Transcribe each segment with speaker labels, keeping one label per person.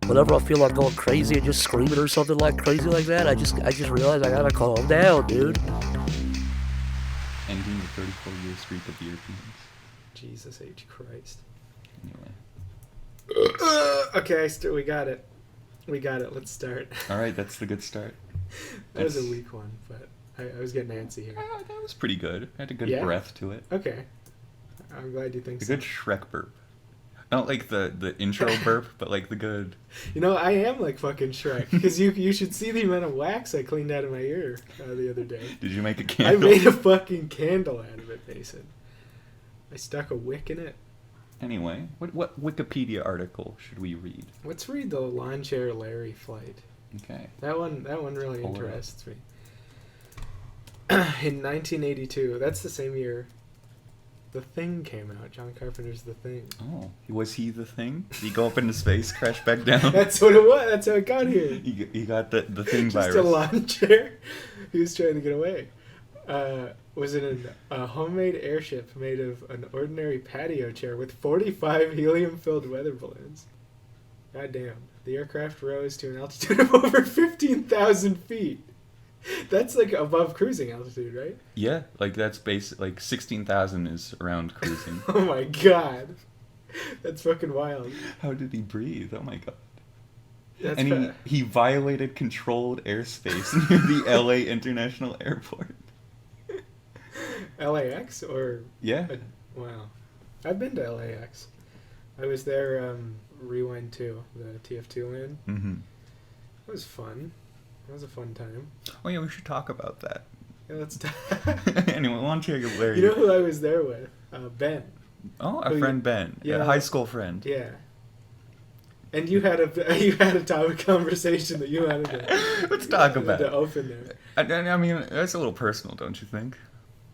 Speaker 1: Whenever I feel like going crazy and just screaming or something like crazy like that, I just realize I gotta calm down, dude.
Speaker 2: Ending the 34-year streak of Europeans.
Speaker 3: Jesus H. Christ.
Speaker 2: Anyway.
Speaker 3: Okay, we got it. We got it. Let's start.
Speaker 2: All right, that's the good start.
Speaker 3: That was a weak one, but I was getting antsy here.
Speaker 2: That was pretty good. Had a good
Speaker 3: Yeah?
Speaker 2: breath to it.
Speaker 3: Okay. I'm glad you think
Speaker 2: A
Speaker 3: so.
Speaker 2: good Shrek burp. Not like the intro burp, but like the good.
Speaker 3: You know, I am like fucking Shrek. Because you should see the amount of wax I cleaned out of my ear the other day.
Speaker 2: Did you make a
Speaker 3: I
Speaker 2: candle?
Speaker 3: made a fucking candle out of it, Mason. I stuck a wick in it.
Speaker 2: Anyway, what Wikipedia article should we read?
Speaker 3: Let's read the Lawn Chair Larry flight.
Speaker 2: Okay.
Speaker 3: That one really
Speaker 2: Pull it up.
Speaker 3: interests me. In 1982, that's the same year The Thing came out. John Carpenter's The Thing.
Speaker 2: Oh, was he the thing? Did he go up into space, crash back down?
Speaker 3: That's what it was. That's how it got here.
Speaker 2: He got the thing
Speaker 3: Just
Speaker 2: virus.
Speaker 3: a lawn chair. He was trying to get away. Was it a homemade airship made of an ordinary patio chair with 45 helium-filled weather balloons? God damn. The aircraft rose to an altitude of over 15,000 feet. That's like above cruising altitude, right?
Speaker 2: Yeah, like that's like 16,000 is around cruising.
Speaker 3: Oh my god. That's fucking wild.
Speaker 2: How did he breathe? Oh my god.
Speaker 3: That's
Speaker 2: And he violated controlled airspace near the LA International Airport.
Speaker 3: LAX or...
Speaker 2: Yeah.
Speaker 3: Wow. I've been to LAX. I was there, Rewind 2, the TF2 land.
Speaker 2: Mm-hmm.
Speaker 3: It was fun. It was a fun time.
Speaker 2: Oh yeah, we should talk about that.
Speaker 3: Yeah, let's
Speaker 2: Anyway, Lawn Chair Larry.
Speaker 3: You know who I was there with? Ben.
Speaker 2: Oh,
Speaker 3: who
Speaker 2: our
Speaker 3: you-
Speaker 2: friend Ben.
Speaker 3: yeah.
Speaker 2: A high school friend.
Speaker 3: Yeah. And you had a topic conversation that you wanted to...
Speaker 2: Let's talk about
Speaker 3: to
Speaker 2: it.
Speaker 3: open there.
Speaker 2: I mean, that's a little personal, don't you think?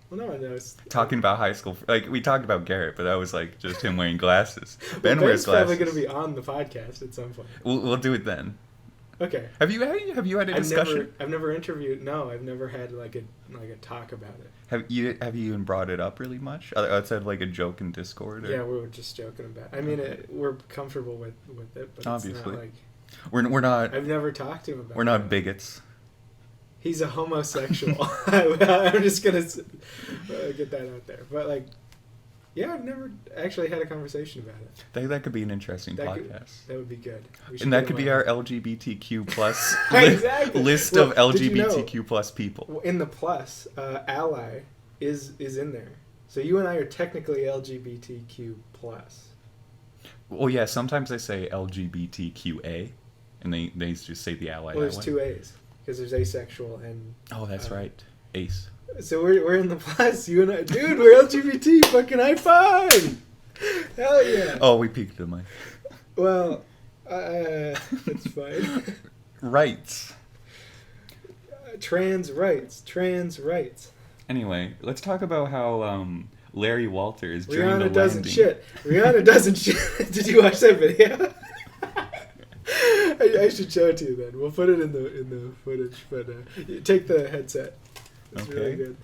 Speaker 3: Well, no, no, it's...
Speaker 2: Talking about high school, like we talked about Garrett, but that was like just him wearing glasses.
Speaker 3: Well,
Speaker 2: Ben wears
Speaker 3: Ben's probably
Speaker 2: glasses.
Speaker 3: going to be on the podcast at some point.
Speaker 2: We'll do it then.
Speaker 3: Okay.
Speaker 2: Have you had a discussion?
Speaker 3: I've never interviewed... No, I've never had like a talk about it.
Speaker 2: Have you even brought it up really much outside of like a joke in Discord? Or?
Speaker 3: Yeah, we were just joking about it. I mean, we're comfortable with it, but
Speaker 2: Obviously.
Speaker 3: it's not like...
Speaker 2: We're not.
Speaker 3: I've never talked to him about it.
Speaker 2: We're not bigots.
Speaker 3: He's a homosexual. I'm just gonna get that out there. But like, yeah, I've never actually had a conversation about it.
Speaker 2: That could be an interesting
Speaker 3: That could-
Speaker 2: podcast.
Speaker 3: That would be good. We should
Speaker 2: And that
Speaker 3: get
Speaker 2: could
Speaker 3: him
Speaker 2: be
Speaker 3: on.
Speaker 2: our LGBTQ plus
Speaker 3: Exactly.
Speaker 2: list
Speaker 3: Well,
Speaker 2: of
Speaker 3: did you know-
Speaker 2: LGBTQ plus people.
Speaker 3: In the plus, ally is in there. So you and I are technically LGBTQ plus.
Speaker 2: Well, yeah. Sometimes they say LGBTQA, and they just say the ally.
Speaker 3: Well, there's
Speaker 2: that way.
Speaker 3: two A's because there's asexual and.
Speaker 2: Oh, that's right. Ace.
Speaker 3: So we're in the plus. You and I, dude, we're LGBT. Fucking high five! Hell yeah!
Speaker 2: Oh, we peaked the mic.
Speaker 3: Well, it's fine.
Speaker 2: Rights.
Speaker 3: Trans rights.
Speaker 2: Anyway, let's talk about how Larry Walters during
Speaker 3: Rihanna
Speaker 2: the
Speaker 3: doesn't
Speaker 2: landing.
Speaker 3: shit. Rihanna doesn't shit. Did you watch that video? I should show it to you then. We'll put it in the footage. But take the headset. It's really
Speaker 2: Okay.
Speaker 3: good.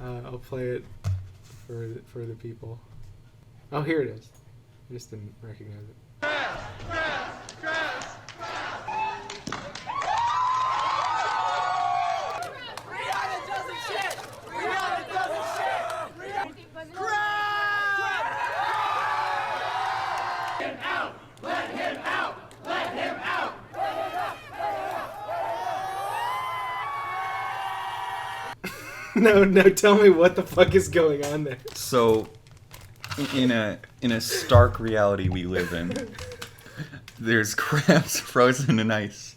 Speaker 3: I'll play it for the people. Oh, here it is. I just didn't recognize it.
Speaker 4: Rihanna doesn't shit! Rihanna doesn't shit! Let him out! Let him out! Let him out!
Speaker 3: No, tell me what the fuck is going on there.
Speaker 2: So, in a stark reality we live in, there's crabs frozen in ice.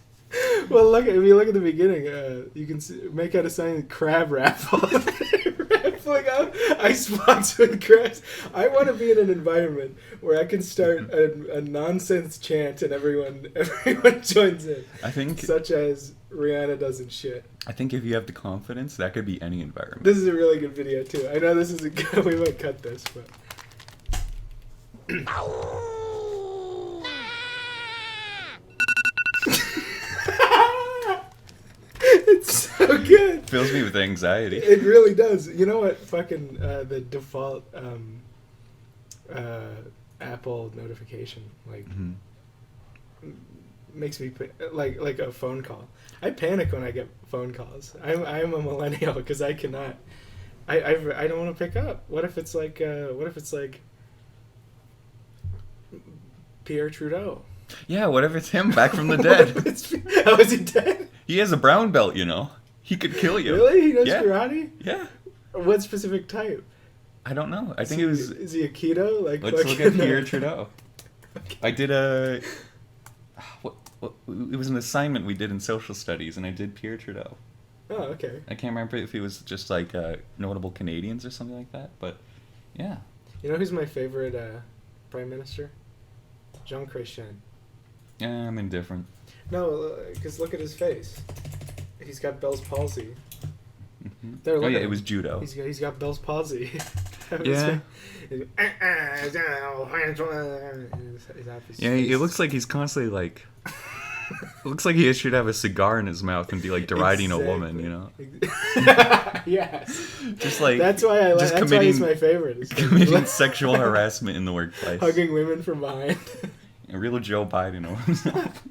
Speaker 3: Well, if you look at the beginning, you can make out a sign crab raffle. Raffling out ice blocks with crabs. I want to be in an environment where I can start a nonsense chant and everyone joins in.
Speaker 2: I think
Speaker 3: Such as Rihanna doesn't shit.
Speaker 2: I think if you have the confidence, that could be any environment.
Speaker 3: This is a really good video too. I know this is we might cut this, but. It's so good.
Speaker 2: Fills me with anxiety.
Speaker 3: It really does. You know what? Fucking the default Apple notification, like
Speaker 2: Mhm.
Speaker 3: makes me like a phone call. I panic when I get phone calls. I'm a millennial because I cannot. I don't want to pick up. What if it's like Pierre Trudeau?
Speaker 2: Yeah, what if it's him back from the dead?
Speaker 3: Oh, is he dead?
Speaker 2: He has a brown belt, you know. He could kill you.
Speaker 3: Really? He knows
Speaker 2: Yeah.
Speaker 3: karate?
Speaker 2: Yeah.
Speaker 3: What specific type?
Speaker 2: I don't know. I think it was.
Speaker 3: Is he a keto? Like
Speaker 2: Let's look at Pierre Trudeau. I did a. What, it was an assignment we did in social studies, and I did Pierre Trudeau.
Speaker 3: Oh, okay.
Speaker 2: I can't remember if he was just like notable Canadians or something like that, but yeah.
Speaker 3: You know who's my favorite prime minister? Jean Chrétien.
Speaker 2: Yeah, I'm indifferent.
Speaker 3: No, because look at his face. He's got Bell's palsy.
Speaker 2: Mhm.
Speaker 3: There,
Speaker 2: Oh
Speaker 3: look
Speaker 2: yeah,
Speaker 3: at
Speaker 2: it
Speaker 3: him.
Speaker 2: was judo.
Speaker 3: He's got Bell's palsy.
Speaker 2: Yeah.
Speaker 3: His office
Speaker 2: Yeah, it looks like he's constantly like. It looks like he should have a cigar in his mouth and be like deriding a woman, you know.
Speaker 3: Yes.
Speaker 2: Just like
Speaker 3: That's why I like.
Speaker 2: just
Speaker 3: That's why he's
Speaker 2: committing-
Speaker 3: my favorite. is
Speaker 2: committing sexual harassment in the workplace.
Speaker 3: hugging women from behind.
Speaker 2: A real Joe Biden of himself.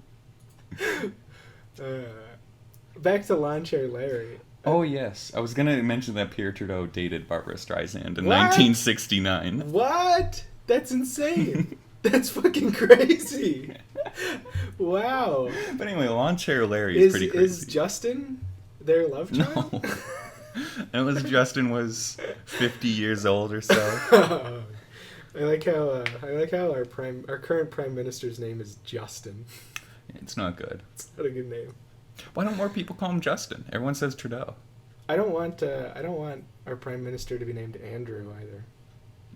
Speaker 3: Back to Lawn Chair Larry.
Speaker 2: Oh yes, I was gonna mention that Pierre Trudeau dated Barbara Streisand in
Speaker 3: What?
Speaker 2: 1969.
Speaker 3: What? That's insane. That's fucking crazy. Wow.
Speaker 2: But anyway, Lawn Chair Larry is pretty crazy.
Speaker 3: Is Justin their love child?
Speaker 2: No. Unless Justin was 50 years old or so.
Speaker 3: I like how our current prime minister's name is Justin.
Speaker 2: It's not good.
Speaker 3: It's not a good name.
Speaker 2: Why don't more people call him Justin? Everyone says Trudeau.
Speaker 3: I don't want our prime minister to be named Andrew either.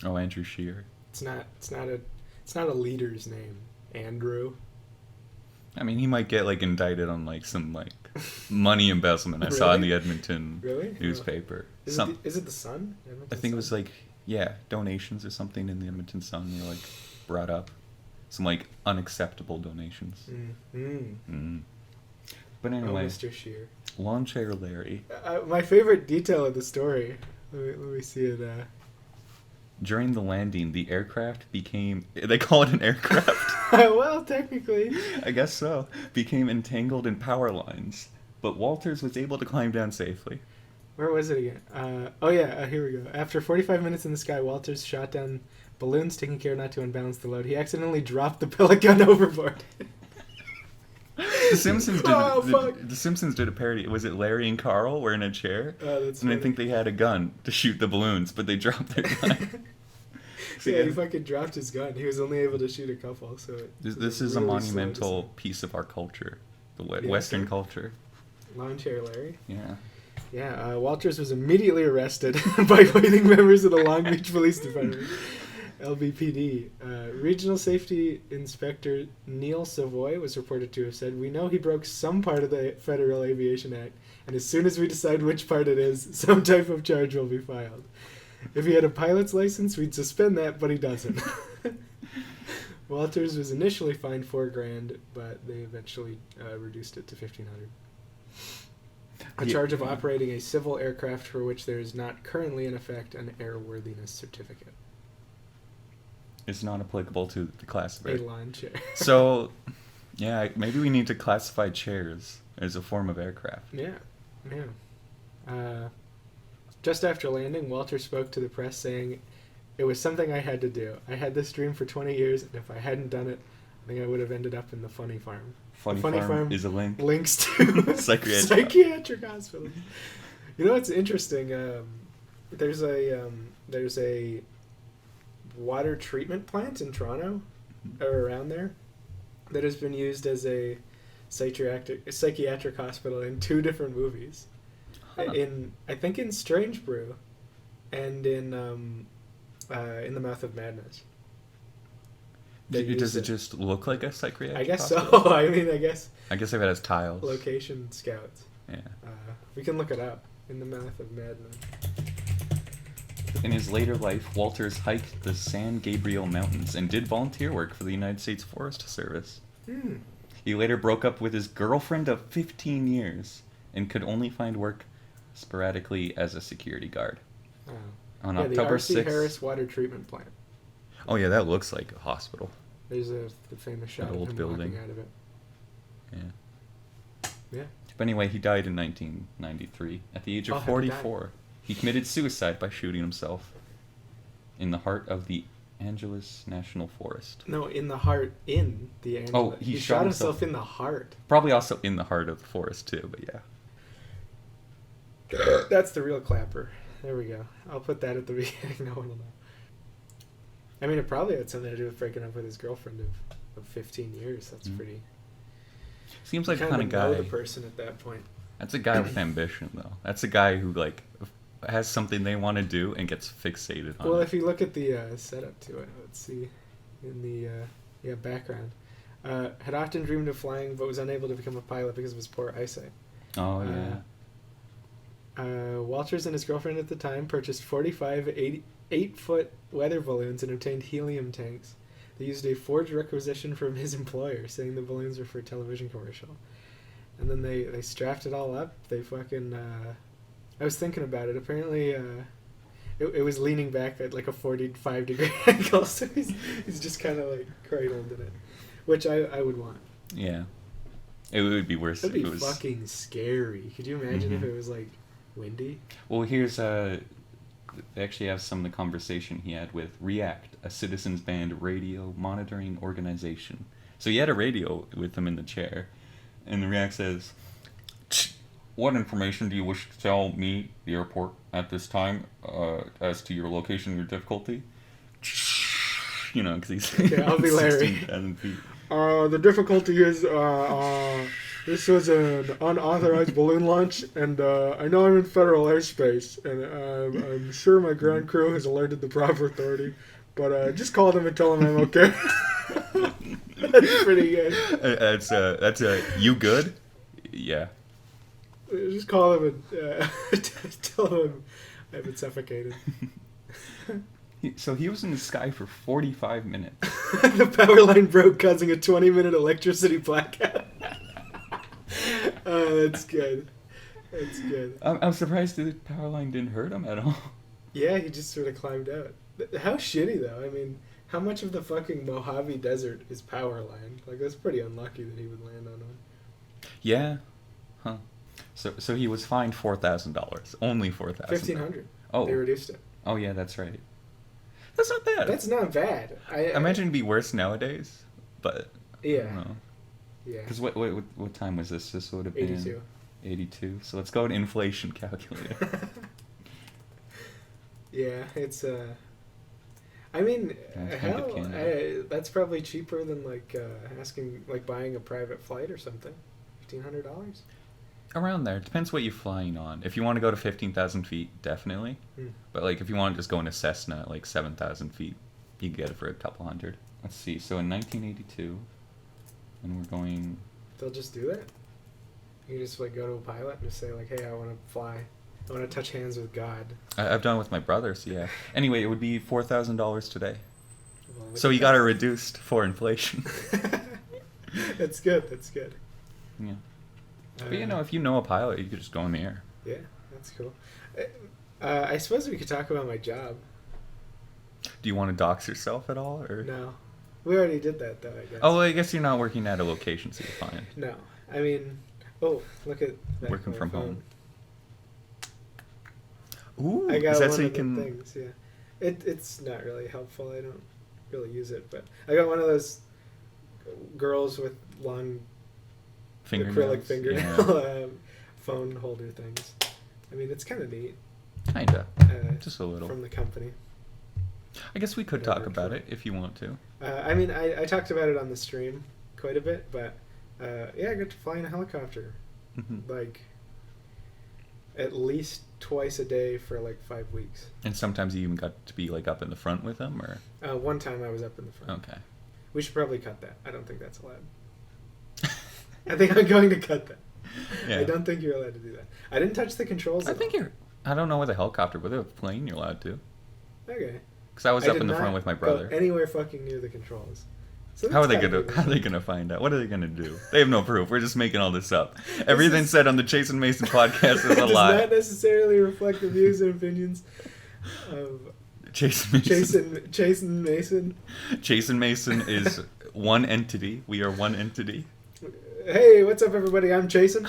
Speaker 2: Oh, Andrew Scheer.
Speaker 3: It's not a leader's name. Andrew.
Speaker 2: I mean, he might get like indicted on like some like money embezzlement I saw in
Speaker 3: Really?
Speaker 2: the Edmonton
Speaker 3: Really?
Speaker 2: newspaper.
Speaker 3: Is it the Sun?
Speaker 2: I think it was like, yeah, donations or something in the Edmonton Sun were like brought up. Some like unacceptable donations. But anyway,
Speaker 3: Mr. Scheer.
Speaker 2: Lawn Chair Larry.
Speaker 3: My favorite detail of the story. Let me see it.
Speaker 2: During the landing, the aircraft became, they call it an aircraft?
Speaker 3: Well, technically.
Speaker 2: I guess so. Became entangled in power lines. But Walters was able to climb down safely.
Speaker 3: Where was it again? Here we go. After 45 minutes in the sky, Walters shot down balloons, taking care not to unbalance the load. He accidentally dropped the pellet gun overboard.
Speaker 2: The Simpsons did
Speaker 3: Oh, fuck.
Speaker 2: the Simpsons did a parody. Was it Larry and Carl were in a chair?
Speaker 3: Oh, that's
Speaker 2: And I
Speaker 3: funny.
Speaker 2: think they had a gun to shoot the balloons, but they dropped their gun. So,
Speaker 3: Yeah, he
Speaker 2: yeah,
Speaker 3: fucking dropped his gun. He was only able to shoot a couple, so
Speaker 2: this is a
Speaker 3: really
Speaker 2: monumental
Speaker 3: slow
Speaker 2: piece of our culture, the
Speaker 3: Yeah,
Speaker 2: Western
Speaker 3: okay.
Speaker 2: culture.
Speaker 3: Lawn Chair Larry.
Speaker 2: Yeah.
Speaker 3: Yeah, Walters was immediately arrested by waiting members of the Long Beach Police Department, LBPD. Regional Safety Inspector Neil Savoy was reported to have said, "We know he broke some part of the Federal Aviation Act, and as soon as we decide which part it is, some type of charge will be filed. If he had a pilot's license, we'd suspend that, but he doesn't." Walters was initially fined $4,000, but they eventually reduced it to $1,500. A
Speaker 2: Yeah.
Speaker 3: charge of operating a civil aircraft for which there is not currently in effect an airworthiness certificate.
Speaker 2: It's not applicable to the class of
Speaker 3: A
Speaker 2: air.
Speaker 3: lawn chair.
Speaker 2: So, yeah, maybe we need to classify chairs as a form of aircraft.
Speaker 3: Yeah, yeah. Just after landing, Walter spoke to the press saying, "It was something I had to do. I had this dream for 20 years, and if I hadn't done it, I think I would have ended up in the Funny Farm."
Speaker 2: Funny,
Speaker 3: Funny
Speaker 2: Farm,
Speaker 3: Farm
Speaker 2: is a link.
Speaker 3: Links to
Speaker 2: Psychiatric
Speaker 3: hospital. You know what's interesting? There's a water treatment plant in Toronto, or around there, that has been used as a psychiatric hospital in 2 different movies.
Speaker 2: Huh.
Speaker 3: I think in Strange Brew, and in The Mouth of Madness. They
Speaker 2: Does
Speaker 3: use
Speaker 2: it just look like a psychiatric
Speaker 3: I guess
Speaker 2: hospital?
Speaker 3: so. I mean, I guess
Speaker 2: I guess if it has tiles.
Speaker 3: location scouts.
Speaker 2: Yeah.
Speaker 3: We can look it up. In The Mouth of Madness.
Speaker 2: In his later life, Walters hiked the San Gabriel Mountains and did volunteer work for the United States Forest Service. He later broke up with his girlfriend of 15 years and could only find work sporadically as a security guard.
Speaker 3: Oh.
Speaker 2: On
Speaker 3: Yeah,
Speaker 2: October
Speaker 3: the R.C.
Speaker 2: 6th.
Speaker 3: Harris Water Treatment Plant.
Speaker 2: Oh yeah, that looks like a hospital.
Speaker 3: There's the famous shot
Speaker 2: That
Speaker 3: of
Speaker 2: old
Speaker 3: him
Speaker 2: building.
Speaker 3: walking out of it.
Speaker 2: Yeah.
Speaker 3: Yeah.
Speaker 2: But anyway, he died in 1993 at the age of
Speaker 3: Oh, how'd he die?
Speaker 2: 44. He committed suicide by shooting himself in the heart of the Angeles National Forest.
Speaker 3: No, in the heart, in the Angela.
Speaker 2: Oh, he shot
Speaker 3: himself
Speaker 2: himself
Speaker 3: in the heart.
Speaker 2: Probably also in the heart of the forest too, but yeah.
Speaker 3: That's the real clapper. There we go. I'll put that at the beginning. No one will know. I mean, it probably had something to do with breaking up with his girlfriend of 15 years. That's pretty.
Speaker 2: Seems like the
Speaker 3: you
Speaker 2: kind of
Speaker 3: know
Speaker 2: guy.
Speaker 3: the person at that point.
Speaker 2: That's a guy with ambition, though. That's a guy who like has something they want to do and gets fixated on
Speaker 3: Well,
Speaker 2: it.
Speaker 3: if you look at the setup to it, let's see, in the background, had often dreamed of flying, but was unable to become a pilot because of his poor eyesight.
Speaker 2: Oh yeah.
Speaker 3: Walters and his girlfriend at the time purchased 45 8-foot weather balloons and obtained helium tanks. They used a forged requisition from his employer, saying the balloons were for a television commercial. And then they strapped it all up. They fucking... I was thinking about it. Apparently, it was leaning back at like a 45-degree angle, so he's just kind of like cradled in it, which I would want.
Speaker 2: Yeah. It would be worse
Speaker 3: That'd
Speaker 2: if
Speaker 3: be
Speaker 2: it was.
Speaker 3: fucking scary. Could you imagine if
Speaker 2: Mhm.
Speaker 3: it was like windy?
Speaker 2: Well, here's they actually have some of the conversation he had with REACT, a citizens band radio monitoring organization. So he had a radio with him in the chair, and the REACT says, "What information do you wish to tell me, the airport, at this time, as to your location and your difficulty?" You know, because he's
Speaker 3: Okay, I'll be Larry.
Speaker 2: 16,000 feet.
Speaker 3: The difficulty is, this was an unauthorized balloon launch, and I know I'm in federal airspace, and I'm sure my ground crew has alerted the proper authority, but just call them and tell them I'm okay. That's pretty good.
Speaker 2: That's you good? Yeah.
Speaker 3: Just call them and tell them I've been suffocated.
Speaker 2: So he was in the sky for 45 minutes.
Speaker 3: The power line broke, causing a 20-minute electricity blackout. Oh, that's good. That's good.
Speaker 2: I'm surprised the power line didn't hurt him at all.
Speaker 3: Yeah, he just sort of climbed out. How shitty, though. I mean, how much of the fucking Mojave Desert is power line? Like, that's pretty unlucky that he would land on one.
Speaker 2: Yeah. Huh. So he was fined $4,000. Only $4,000.
Speaker 3: $1,500.
Speaker 2: Oh.
Speaker 3: They reduced it.
Speaker 2: Oh yeah, that's right. That's not bad.
Speaker 3: That's not bad. I
Speaker 2: imagine it'd be worse nowadays, but I
Speaker 3: Yeah.
Speaker 2: don't know.
Speaker 3: Yeah.
Speaker 2: Because what time was this? This would have been
Speaker 3: 82.
Speaker 2: 82. So let's go an inflation calculator.
Speaker 3: Yeah, it's I mean,
Speaker 2: That's
Speaker 3: hell,
Speaker 2: kind of Canada.
Speaker 3: that's probably cheaper than like buying a private flight or something. $1,500.
Speaker 2: Around there. Depends what you're flying on. If you want to go to 15,000 feet, definitely.
Speaker 3: Hmm.
Speaker 2: But like if you want to just go in a Cessna at like 7,000 feet, you can get it for a couple hundred. Let's see. So in 1982, and we're going.
Speaker 3: They'll just do that. You just like go to a pilot and just say like, "Hey, I want to fly. I want to touch hands with God."
Speaker 2: I've done it with my brothers. Yeah. Anyway, it would be $4,000 today.
Speaker 3: Well,
Speaker 2: So you got it reduced for inflation.
Speaker 3: That's good. That's good.
Speaker 2: Yeah. But you know, if you know a pilot, you could just go in the air.
Speaker 3: Yeah, that's cool. I suppose we could talk about my job.
Speaker 2: Do you want to dox yourself at all, or?
Speaker 3: No, we already did that though. I guess.
Speaker 2: Oh, well, I guess you're not working at a location, so you're fine.
Speaker 3: No, I mean, oh, look at that,
Speaker 2: Working
Speaker 3: my
Speaker 2: from
Speaker 3: phone.
Speaker 2: home. Ooh,
Speaker 3: I got
Speaker 2: is that
Speaker 3: one
Speaker 2: so you
Speaker 3: of the
Speaker 2: can?
Speaker 3: things. Yeah, it's not really helpful. I don't really use it, but I got one of those girls with long acrylic
Speaker 2: Fingernails?
Speaker 3: fingernail phone holder things. I mean, it's kind of neat.
Speaker 2: Yeah. Kinda.
Speaker 3: Uh,
Speaker 2: Just a little.
Speaker 3: from the company.
Speaker 2: I guess we could
Speaker 3: Whatever
Speaker 2: talk
Speaker 3: it's
Speaker 2: about
Speaker 3: for.
Speaker 2: it if you want to.
Speaker 3: I mean, I talked about it on the stream quite a bit, but yeah, I got to fly in a helicopter
Speaker 2: Mhm.
Speaker 3: like at least twice a day for like 5 weeks.
Speaker 2: And sometimes you even got to be like up in the front with them, or?
Speaker 3: One time I was up in the front.
Speaker 2: Okay.
Speaker 3: We should probably cut that. I don't think that's allowed. I think I'm going to cut that.
Speaker 2: Yeah.
Speaker 3: I don't think you're allowed to do that. I didn't touch the controls.
Speaker 2: I
Speaker 3: at
Speaker 2: think
Speaker 3: all.
Speaker 2: you're. I don't know with a helicopter, but with a plane, you're allowed to.
Speaker 3: Okay.
Speaker 2: Because I was
Speaker 3: I
Speaker 2: up
Speaker 3: did
Speaker 2: in the
Speaker 3: not
Speaker 2: front with my
Speaker 3: go
Speaker 2: brother.
Speaker 3: anywhere fucking near the controls. So
Speaker 2: How are
Speaker 3: that's
Speaker 2: they
Speaker 3: kinda
Speaker 2: gonna? How are they gonna find out? What are they gonna do? They have no proof. We're just making all this up. Everything
Speaker 3: is-
Speaker 2: said on the Chase and Mason podcast is a
Speaker 3: does
Speaker 2: lie.
Speaker 3: not necessarily reflect the views and opinions of
Speaker 2: Jason Mason.
Speaker 3: Jason Mason.
Speaker 2: Jason Mason is one entity. We are one entity.
Speaker 3: Hey, what's up, everybody? I'm Jason.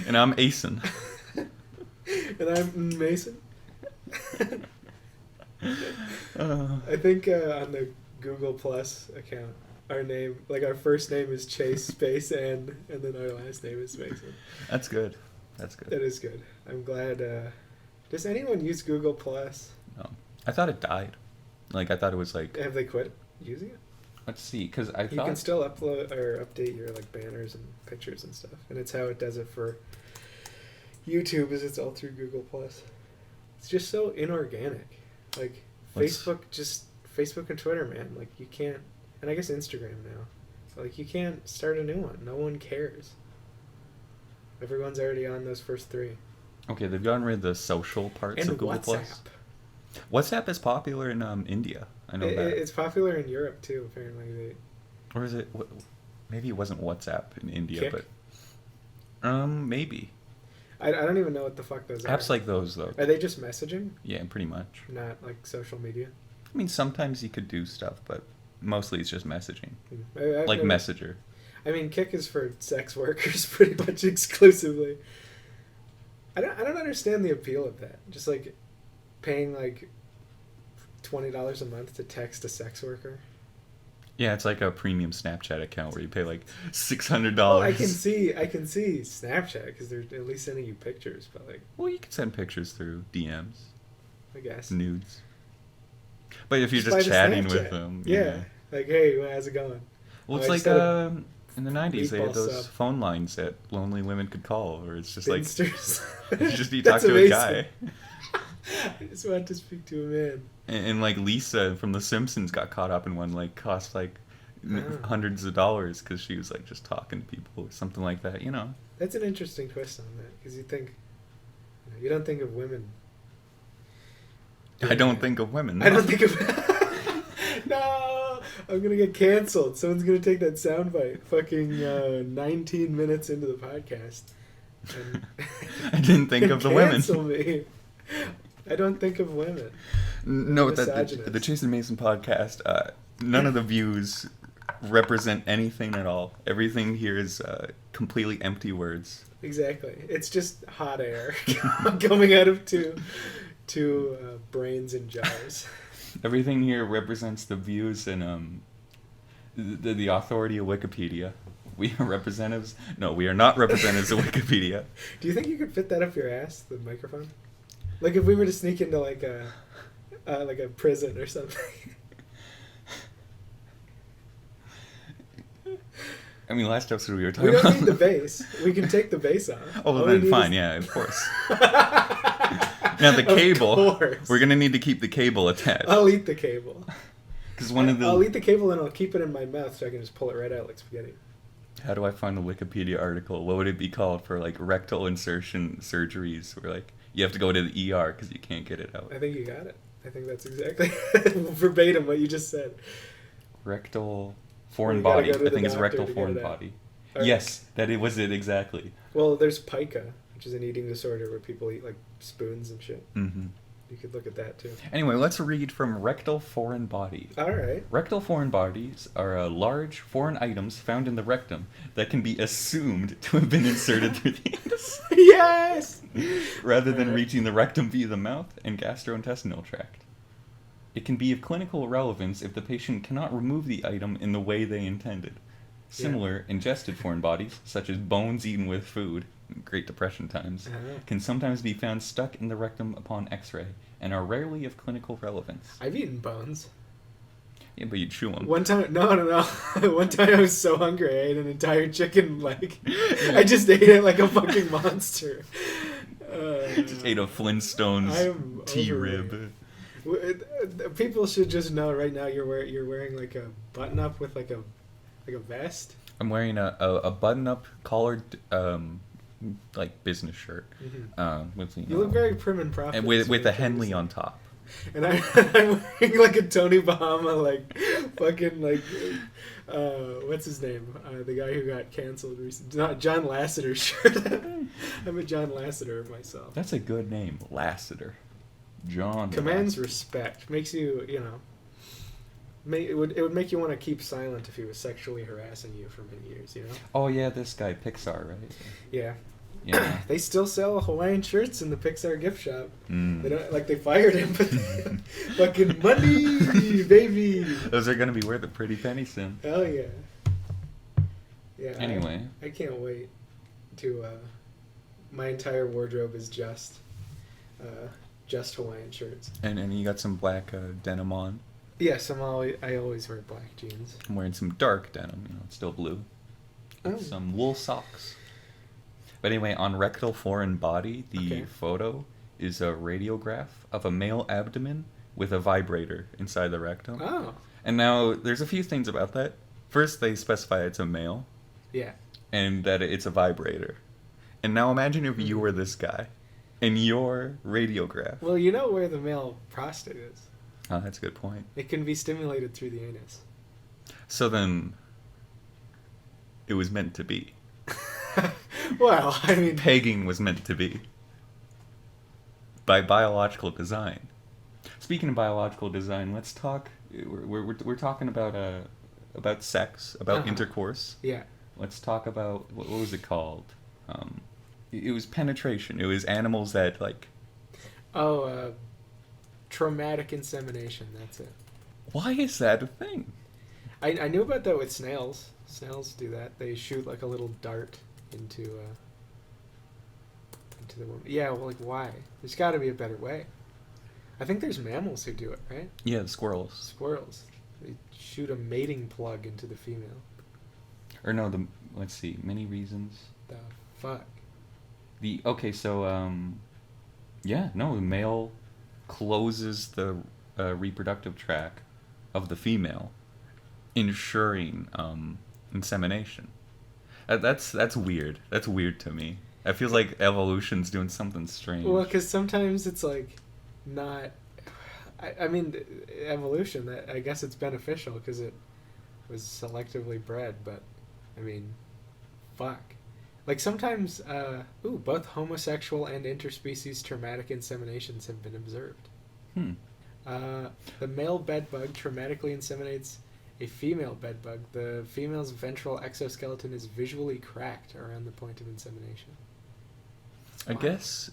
Speaker 2: And I'm Asen.
Speaker 3: And I'm Mason. I think on the Google Plus account, our name, like our first name is Chase Space N, and then our last name is Mason.
Speaker 2: That's good. That's good.
Speaker 3: That is good. I'm glad. Does anyone use Google Plus?
Speaker 2: No. I thought it died. Like, I thought it was like...
Speaker 3: Have they quit using it?
Speaker 2: Let's see, because I
Speaker 3: You
Speaker 2: thought...
Speaker 3: can still upload or update your like banners and pictures and stuff, and it's how it does it for YouTube. Is it's all through Google Plus. It's just so inorganic. Like Facebook and Twitter, man. Like you can't, and I guess Instagram now. Like you can't start a new one. No one cares. Everyone's already on those first three.
Speaker 2: Okay, they've gotten rid of the social parts
Speaker 3: And
Speaker 2: of Google
Speaker 3: WhatsApp.
Speaker 2: Plus. WhatsApp is popular in India. I know that.
Speaker 3: It's popular in Europe too. Apparently,
Speaker 2: Or is it... Maybe it wasn't WhatsApp in India,
Speaker 3: Kik?
Speaker 2: but... Maybe.
Speaker 3: I don't even know what the fuck those are.
Speaker 2: Apps like those, though.
Speaker 3: Are they just messaging?
Speaker 2: Yeah, pretty much.
Speaker 3: Not like social media.
Speaker 2: I mean, sometimes you could do stuff, but mostly it's just messaging.
Speaker 3: I've
Speaker 2: Like
Speaker 3: never-
Speaker 2: Messenger.
Speaker 3: I mean, Kik is for sex workers pretty much exclusively. I don't understand the appeal of that. Just like paying like $20 a month to text a sex worker.
Speaker 2: Yeah, it's like a premium Snapchat account where you pay like $600.
Speaker 3: Well, I can see Snapchat because they're at least sending you pictures, but like
Speaker 2: Well, you can send pictures through DMs,
Speaker 3: I guess
Speaker 2: nudes. But if you're
Speaker 3: by
Speaker 2: just
Speaker 3: the
Speaker 2: chatting
Speaker 3: Snapchat.
Speaker 2: with them,
Speaker 3: yeah. Like, hey, how's it going?
Speaker 2: Well,
Speaker 3: Oh,
Speaker 2: it's
Speaker 3: I
Speaker 2: like
Speaker 3: just got
Speaker 2: in the 90s they had
Speaker 3: meatball
Speaker 2: those
Speaker 3: sub.
Speaker 2: phone lines that lonely women could call, where it's just like
Speaker 3: Finsters.
Speaker 2: you just need to talk
Speaker 3: That's
Speaker 2: to a guy.
Speaker 3: amazing. I just want to speak to a man.
Speaker 2: And like Lisa from The Simpsons got caught up in one, like cost like
Speaker 3: Oh.
Speaker 2: hundreds of dollars because she was like just talking to people or something like that, you know.
Speaker 3: That's an interesting twist on that because you don't think of women.
Speaker 2: I don't think of women.
Speaker 3: I don't think of. No, I'm gonna get canceled. Someone's gonna take that soundbite. Fucking 19 minutes into the podcast. And
Speaker 2: I didn't think of the women.
Speaker 3: Cancel me. I don't think of women.
Speaker 2: Note that
Speaker 3: Misogynist.
Speaker 2: the Jason Mason podcast, none of the views represent anything at all. Everything here is completely empty words.
Speaker 3: Exactly. It's just hot air coming out of two brains in jars.
Speaker 2: Everything here represents the views and the authority of Wikipedia. We are representatives. No, we are not representatives of Wikipedia.
Speaker 3: Do you think you could fit that up your ass, the microphone? Like if we were to sneak into like a prison or something.
Speaker 2: I mean, last episode we were talking
Speaker 3: We don't
Speaker 2: about...
Speaker 3: need the bass. We can take the bass off.
Speaker 2: Oh, well,
Speaker 3: All we
Speaker 2: then
Speaker 3: need
Speaker 2: fine,
Speaker 3: is-
Speaker 2: yeah, of course. Now the
Speaker 3: Of
Speaker 2: cable,
Speaker 3: course.
Speaker 2: we're gonna need to keep the cable attached.
Speaker 3: I'll eat the cable.
Speaker 2: Because one of the...
Speaker 3: I'll eat the cable and I'll keep it in my mouth so I can just pull it right out like spaghetti.
Speaker 2: How do I find the Wikipedia article? What would it be called for like rectal insertion surgeries where like you have to go to the ER because you can't get it out?
Speaker 3: I think you got it. I think that's exactly verbatim what you just said.
Speaker 2: Rectal foreign
Speaker 3: You gotta
Speaker 2: body.
Speaker 3: go to
Speaker 2: I
Speaker 3: the
Speaker 2: think it's
Speaker 3: doctor
Speaker 2: rectal
Speaker 3: to get
Speaker 2: foreign
Speaker 3: it out.
Speaker 2: body.
Speaker 3: Or-
Speaker 2: Yes, that it was it exactly.
Speaker 3: Well, there's pica, which is an eating disorder where people eat like spoons and shit.
Speaker 2: Mm-hmm.
Speaker 3: You could look at that too.
Speaker 2: Anyway, let's read from rectal foreign body.
Speaker 3: All right.
Speaker 2: Rectal foreign bodies are large foreign items found in the rectum that can be assumed to have been inserted through the anus
Speaker 3: Yes.
Speaker 2: rather than
Speaker 3: Alright.
Speaker 2: reaching the rectum via the mouth and gastrointestinal tract. It can be of clinical relevance if the patient cannot remove the item in the way they intended. Similar ingested foreign bodies, such as bones eaten with food, Great Depression times,
Speaker 3: Uh-huh.
Speaker 2: can sometimes be found stuck in the rectum upon X-ray and are rarely of clinical relevance.
Speaker 3: I've eaten bones.
Speaker 2: Yeah, but you chew them.
Speaker 3: One time, no. One time I was so hungry, I ate an entire chicken leg. I just ate it like a fucking monster.
Speaker 2: Just ate a Flintstones
Speaker 3: I'm
Speaker 2: T-rib.
Speaker 3: People should just know right now you're wearing like a button up with like a vest.
Speaker 2: I'm wearing a button-up collared like business shirt with
Speaker 3: You look very prim and proper.
Speaker 2: and with a Henley on top.
Speaker 3: And I'm wearing like a Tony Bahama like fucking like what's his name? The guy who got canceled recently. Not John Lasseter shirt. I'm a John Lasseter myself.
Speaker 2: That's a good name, Lassiter. John.
Speaker 3: Commands respect. Makes you, you know. It would make you want to keep silent if he was sexually harassing you for many years, you know?
Speaker 2: Oh yeah, this guy Pixar, right?
Speaker 3: Yeah.
Speaker 2: Yeah.
Speaker 3: They still sell Hawaiian shirts in the Pixar gift shop.
Speaker 2: Mm.
Speaker 3: They don't, like, they fired him, but fucking money, baby.
Speaker 2: Those are gonna be worth a pretty penny soon.
Speaker 3: Hell yeah. Yeah.
Speaker 2: Anyway.
Speaker 3: I can't wait to. My entire wardrobe is just Hawaiian shirts.
Speaker 2: And you got some black denim on.
Speaker 3: Yes, I always wear black jeans.
Speaker 2: I'm wearing some dark denim. You know, it's still blue. With
Speaker 3: Oh.
Speaker 2: some wool socks. But anyway, on rectal foreign body, the
Speaker 3: Okay.
Speaker 2: photo is a radiograph of a male abdomen with a vibrator inside the rectum.
Speaker 3: Oh.
Speaker 2: And now there's a few things about that. First, they specify it's a male
Speaker 3: Yeah.
Speaker 2: and that it's a vibrator. And now imagine if you were this guy and your radiograph.
Speaker 3: Well, you know where the male prostate is.
Speaker 2: Oh, that's a good point.
Speaker 3: It can be stimulated through the anus.
Speaker 2: So then, it was meant to be.
Speaker 3: Well, I mean,
Speaker 2: Pegging was meant to be. By biological design. Speaking of biological design, let's talk. We're talking about sex, about
Speaker 3: Uh-huh.
Speaker 2: intercourse.
Speaker 3: yeah.
Speaker 2: Let's talk about what was it called? It was penetration. It was animals that like.
Speaker 3: Oh, traumatic insemination. That's it.
Speaker 2: Why is that a thing?
Speaker 3: I knew about that with snails. Snails do that. They shoot like a little dart into the woman. Yeah, well, like why? There's got to be a better way. I think there's mammals who do it, right?
Speaker 2: Yeah, the squirrels.
Speaker 3: Squirrels. They shoot a mating plug into the female.
Speaker 2: Or no, let's see, many reasons.
Speaker 3: The fuck?
Speaker 2: The male closes the reproductive tract of the female, ensuring insemination. That's weird. That's weird to me. It feels like evolution's doing something strange.
Speaker 3: Well, because sometimes it's like not. I mean, evolution. I guess it's beneficial because it was selectively bred. But I mean, fuck. Like sometimes, both homosexual and interspecies traumatic inseminations have been observed. The male bedbug traumatically inseminates a female bedbug. The female's ventral exoskeleton is visually cracked around the point of insemination.
Speaker 2: I guess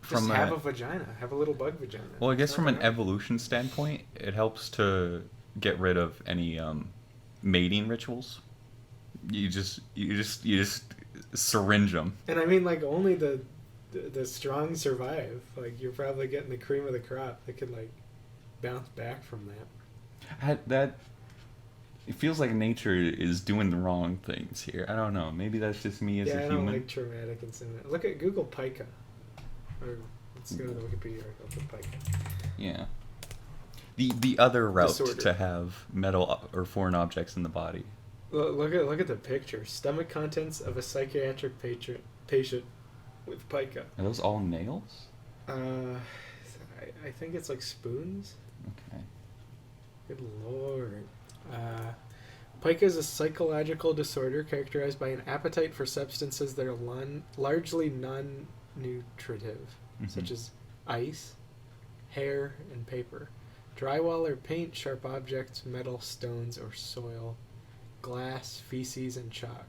Speaker 3: Just have a vagina. Have a little bug vagina.
Speaker 2: Well, I guess
Speaker 3: It's
Speaker 2: from
Speaker 3: not
Speaker 2: an
Speaker 3: hard.
Speaker 2: evolution standpoint, it helps to get rid of any mating rituals. You just syringe them.
Speaker 3: And I mean, like, only the strong survive. Like, you're probably getting the cream of the crop that could, like, bounce back from that.
Speaker 2: It feels like nature is doing the wrong things here. I don't know. Maybe that's just me as
Speaker 3: Yeah,
Speaker 2: a
Speaker 3: I
Speaker 2: human.
Speaker 3: don't like traumatic insemination. Look at Google pica. Or let's go to the Wikipedia article for pica.
Speaker 2: Yeah. The other route
Speaker 3: Disorder.
Speaker 2: to have metal or foreign objects in the body.
Speaker 3: Look at the picture. Stomach contents of a psychiatric patient with pica.
Speaker 2: Are those all nails?
Speaker 3: I think it's like spoons.
Speaker 2: Okay.
Speaker 3: Good lord. Pica is a psychological disorder characterized by an appetite for substances that are largely non-nutritive, such
Speaker 2: Mhm.
Speaker 3: as ice, hair, and paper, drywall or paint, sharp objects, metal, stones, or soil, glass, feces, and chalk.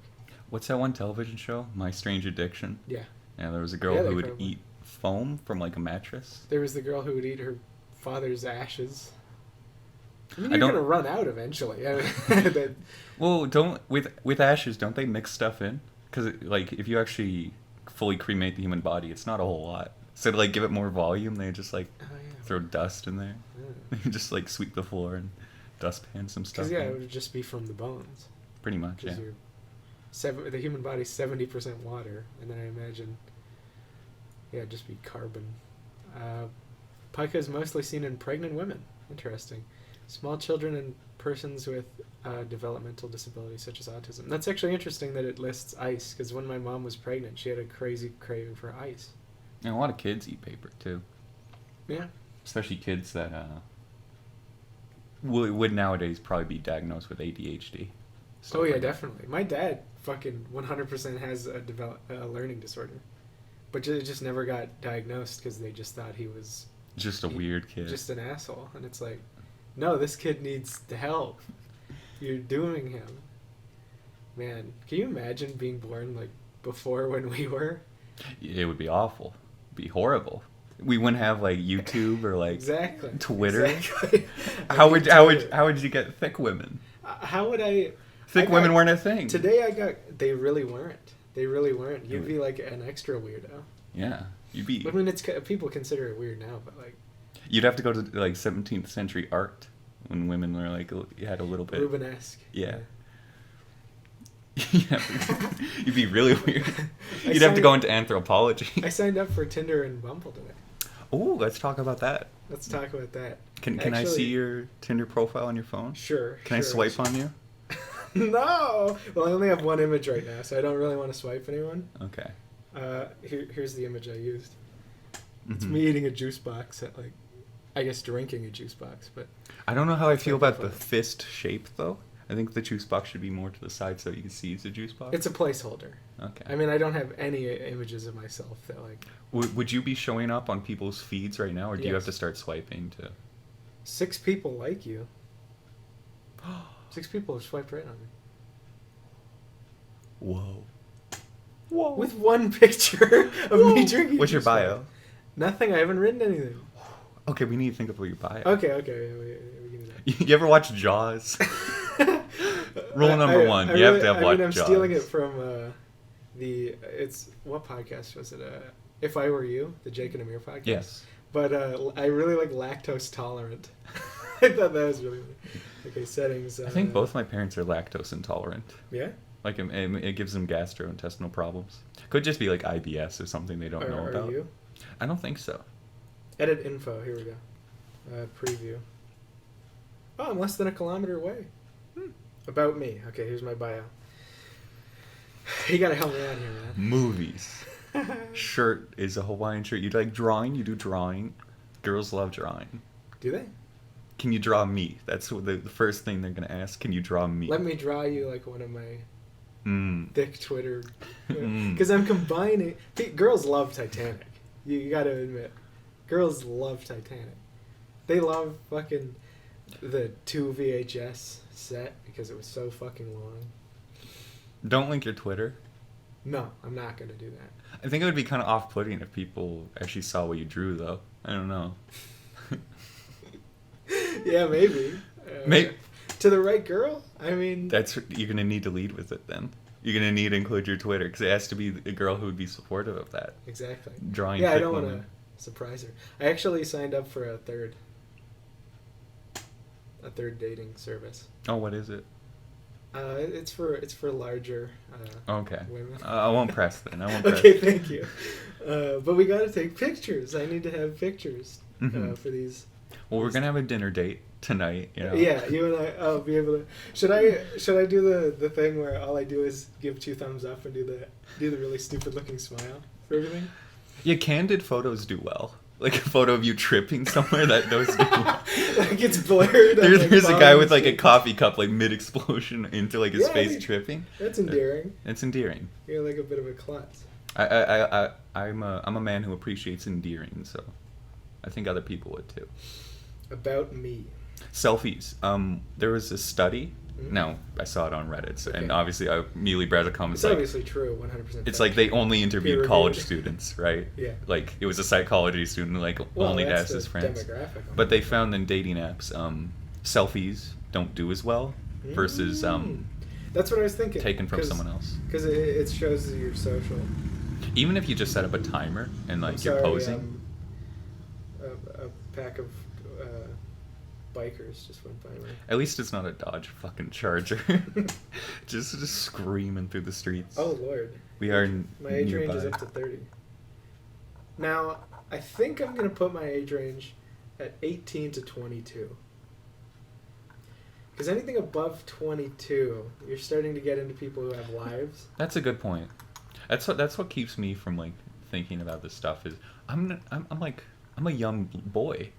Speaker 2: What's that one television show? My Strange Addiction.
Speaker 3: Yeah.
Speaker 2: Yeah, there was a girl
Speaker 3: Yeah,
Speaker 2: who
Speaker 3: they
Speaker 2: would
Speaker 3: probably-
Speaker 2: eat foam from like a mattress.
Speaker 3: There was the girl who would eat her father's ashes. I mean,
Speaker 2: I
Speaker 3: you're
Speaker 2: don't-
Speaker 3: gonna run out eventually. I mean, that-
Speaker 2: Well, don't with ashes, don't they mix stuff in? Because like if you actually fully cremate the human body, it's not a whole lot. So to like give it more volume, they just like
Speaker 3: oh yeah.
Speaker 2: throw dust in there. Just like sweep the floor and dustpan some stuff.
Speaker 3: Because yeah,
Speaker 2: in.
Speaker 3: it would just be from the bones.
Speaker 2: Pretty much, yeah.
Speaker 3: Because the human body's 70% water, and then I imagine, yeah, it'd just be carbon. Pica is mostly seen in pregnant women. Interesting. Small children and persons with developmental disabilities such as autism. That's actually interesting that it lists ice, because when my mom was pregnant, she had a crazy craving for ice.
Speaker 2: And a lot of kids eat paper too,
Speaker 3: Yeah.
Speaker 2: especially kids that would nowadays probably be diagnosed with ADHD. stuff
Speaker 3: Oh yeah,
Speaker 2: like that.
Speaker 3: definitely. My dad fucking 100% has a learning disorder, but it just never got diagnosed because they just thought he was
Speaker 2: Just a weird kid.
Speaker 3: just an asshole. And it's like, no, this kid needs the help. You're doing him. Man, can you imagine being born like before when we were?
Speaker 2: It would be awful. It'd be horrible. We wouldn't have like YouTube or like
Speaker 3: Exactly.
Speaker 2: Twitter.
Speaker 3: Exactly.
Speaker 2: How would you get thick women?
Speaker 3: How would I?
Speaker 2: Thick
Speaker 3: I
Speaker 2: women
Speaker 3: got-
Speaker 2: weren't a thing.
Speaker 3: Today I got. They really weren't. They really weren't. You'd be like an extra weirdo.
Speaker 2: Yeah, you'd be.
Speaker 3: I mean, it's people consider it weird now, but like
Speaker 2: You'd have to go to like 17th century art when women were like had a little bit.
Speaker 3: Rubenesque.
Speaker 2: Yeah. Yeah, you'd be really weird.
Speaker 3: I
Speaker 2: You'd have to
Speaker 3: signed-
Speaker 2: go into anthropology.
Speaker 3: I signed up for Tinder and Bumble today.
Speaker 2: Oh, let's talk about that.
Speaker 3: Let's talk about that.
Speaker 2: Can I see your Tinder profile on your phone?
Speaker 3: Sure.
Speaker 2: Can I swipe on you?
Speaker 3: No. Well, I only have one image right now, so I don't really want to swipe anyone.
Speaker 2: Okay.
Speaker 3: Here's the image I used. It's
Speaker 2: Mhm.
Speaker 3: me eating a juice box at like, I guess drinking a juice box, but
Speaker 2: I don't know how I feel
Speaker 3: my
Speaker 2: about the
Speaker 3: profile.
Speaker 2: fist shape though. I think the juice box should be more to the side so you can see it's a juice box.
Speaker 3: it's a placeholder.
Speaker 2: Okay.
Speaker 3: I mean, I don't have any images of myself that like
Speaker 2: Would you be showing up on people's feeds right now, or do you have
Speaker 3: Yes.
Speaker 2: to start swiping to?
Speaker 3: 6 people like you. 6 people have swiped right on me.
Speaker 2: Whoa. Whoa.
Speaker 3: With one picture of me drinking.
Speaker 2: What's your
Speaker 3: juice box.
Speaker 2: bio?
Speaker 3: Nothing. I haven't written anything.
Speaker 2: Okay, we need to think about your bio.
Speaker 3: Okay. We can do that.
Speaker 2: You ever watch Jaws? Rule number one, you have to have watched
Speaker 3: I'm
Speaker 2: Jaws.
Speaker 3: stealing it from what podcast was it? If I Were You, the Jake and Amir podcast.
Speaker 2: Yes.
Speaker 3: But I really like lactose tolerant. I thought that was really funny. Okay, settings.
Speaker 2: I think both my parents are lactose intolerant.
Speaker 3: Yeah.
Speaker 2: Like it gives them gastrointestinal problems. Could just be like IBS or something they don't know
Speaker 3: Are
Speaker 2: about.
Speaker 3: you?
Speaker 2: I don't think so.
Speaker 3: Edit info. Here we go. Preview. Oh, I'm less than a kilometer away. About me. Okay, here's my bio. You gotta help me out here, man.
Speaker 2: Movies. Shirt is a Hawaiian shirt. You like drawing? You do drawing. Girls love drawing.
Speaker 3: Do they?
Speaker 2: Can you draw me? That's what the first thing they're gonna ask. Can you draw me?
Speaker 3: Let me draw you like one of my thick Twitter.
Speaker 2: Mm.
Speaker 3: Because I'm combining. Girls love Titanic. You gotta admit. Girls love Titanic. They love fucking the 2 VHS set because it was so fucking long.
Speaker 2: Don't link your Twitter.
Speaker 3: No, I'm not gonna do that.
Speaker 2: I think it would be kind of off-putting if people actually saw what you drew, though. I don't know.
Speaker 3: Yeah, maybe.
Speaker 2: May-
Speaker 3: To the right girl? I mean...
Speaker 2: You're gonna need to lead with it then. You're gonna need to include your Twitter because it has to be a girl who would be supportive of that.
Speaker 3: Exactly.
Speaker 2: Drawing.
Speaker 3: Yeah, I
Speaker 2: thick
Speaker 3: don't want
Speaker 2: women.
Speaker 3: to surprise her. I actually signed up for a third dating service.
Speaker 2: Oh, what is it?
Speaker 3: It's for larger
Speaker 2: Okay.
Speaker 3: women.
Speaker 2: I won't press then. I won't press.
Speaker 3: Okay, thank you. But we got to take pictures. I need to have pictures
Speaker 2: Mhm.
Speaker 3: for these.
Speaker 2: Well, we're gonna have a dinner date tonight. You know.
Speaker 3: Yeah, you and I'll be able to. Should I do the thing where all I do is give 2 thumbs up and do the really stupid looking smile for everything?
Speaker 2: Yeah, candid photos do well. Like a photo of you tripping somewhere that those do well.
Speaker 3: Like it's blurred. I'm, like,
Speaker 2: There's a guy with like a
Speaker 3: following-
Speaker 2: coffee cup like mid explosion into like his
Speaker 3: Yeah,
Speaker 2: face
Speaker 3: dude.
Speaker 2: tripping.
Speaker 3: That's endearing.
Speaker 2: It's endearing.
Speaker 3: You're like a bit of a klutz.
Speaker 2: I'm a man who appreciates endearing, so I think other people would too.
Speaker 3: About me.
Speaker 2: Selfies. There was a study.
Speaker 3: Mhm.
Speaker 2: No, I saw it on Reddit,
Speaker 3: Okay.
Speaker 2: and obviously I immediately read a comment
Speaker 3: It's
Speaker 2: like,
Speaker 3: obviously true, 100%.
Speaker 2: it's like they only interviewed college
Speaker 3: Peer-reviewed.
Speaker 2: students, right?
Speaker 3: Yeah.
Speaker 2: Like it was a psychology student, like
Speaker 3: Well,
Speaker 2: only
Speaker 3: that's
Speaker 2: asked
Speaker 3: the
Speaker 2: his friends.
Speaker 3: demographic.
Speaker 2: But they found in dating apps, selfies don't do as well versus
Speaker 3: That's what I was thinking.
Speaker 2: taken from someone else.
Speaker 3: Because it shows that you're social.
Speaker 2: Even if you just set up a timer and like
Speaker 3: I'm
Speaker 2: you're
Speaker 3: sorry,
Speaker 2: posing.
Speaker 3: A pack of bikers just went by me.
Speaker 2: At least it's not a Dodge fucking Charger. just screaming through the streets.
Speaker 3: Oh Lord.
Speaker 2: We are
Speaker 3: My age
Speaker 2: nearby.
Speaker 3: range is up to 30. Now, I think I'm gonna put my age range at 18 to 22. Because anything above 22, you're starting to get into people who have lives.
Speaker 2: That's a good point. That's what keeps me from like thinking about this stuff. Is I'm a young boy.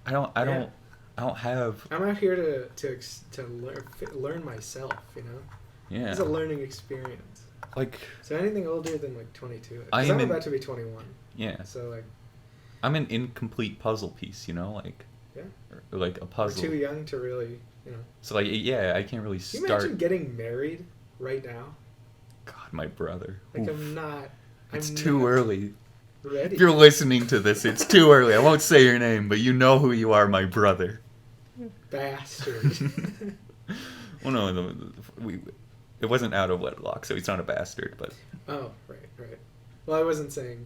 Speaker 2: I don't have.
Speaker 3: I'm out here to learn myself, you know.
Speaker 2: Yeah.
Speaker 3: It's a learning experience.
Speaker 2: Like
Speaker 3: So anything older than like 22. 'Cause
Speaker 2: I am
Speaker 3: I'm
Speaker 2: in-
Speaker 3: about to be 21.
Speaker 2: yeah.
Speaker 3: So like,
Speaker 2: I'm an incomplete puzzle piece, you know, like
Speaker 3: Yeah.
Speaker 2: or like a
Speaker 3: We're
Speaker 2: puzzle.
Speaker 3: too young to really, you know.
Speaker 2: So like yeah, I can't really
Speaker 3: Can you
Speaker 2: start.
Speaker 3: imagine getting married right now?
Speaker 2: God, my brother.
Speaker 3: Like
Speaker 2: Oof.
Speaker 3: I'm not.
Speaker 2: It's
Speaker 3: I'm
Speaker 2: too
Speaker 3: not
Speaker 2: early.
Speaker 3: ready.
Speaker 2: If you're listening to this, it's too early. I won't say your name, but you know who you are, my brother.
Speaker 3: Bastard.
Speaker 2: Well, no, it wasn't out of wedlock, so he's not a bastard. But
Speaker 3: Oh, right. Well, I wasn't saying.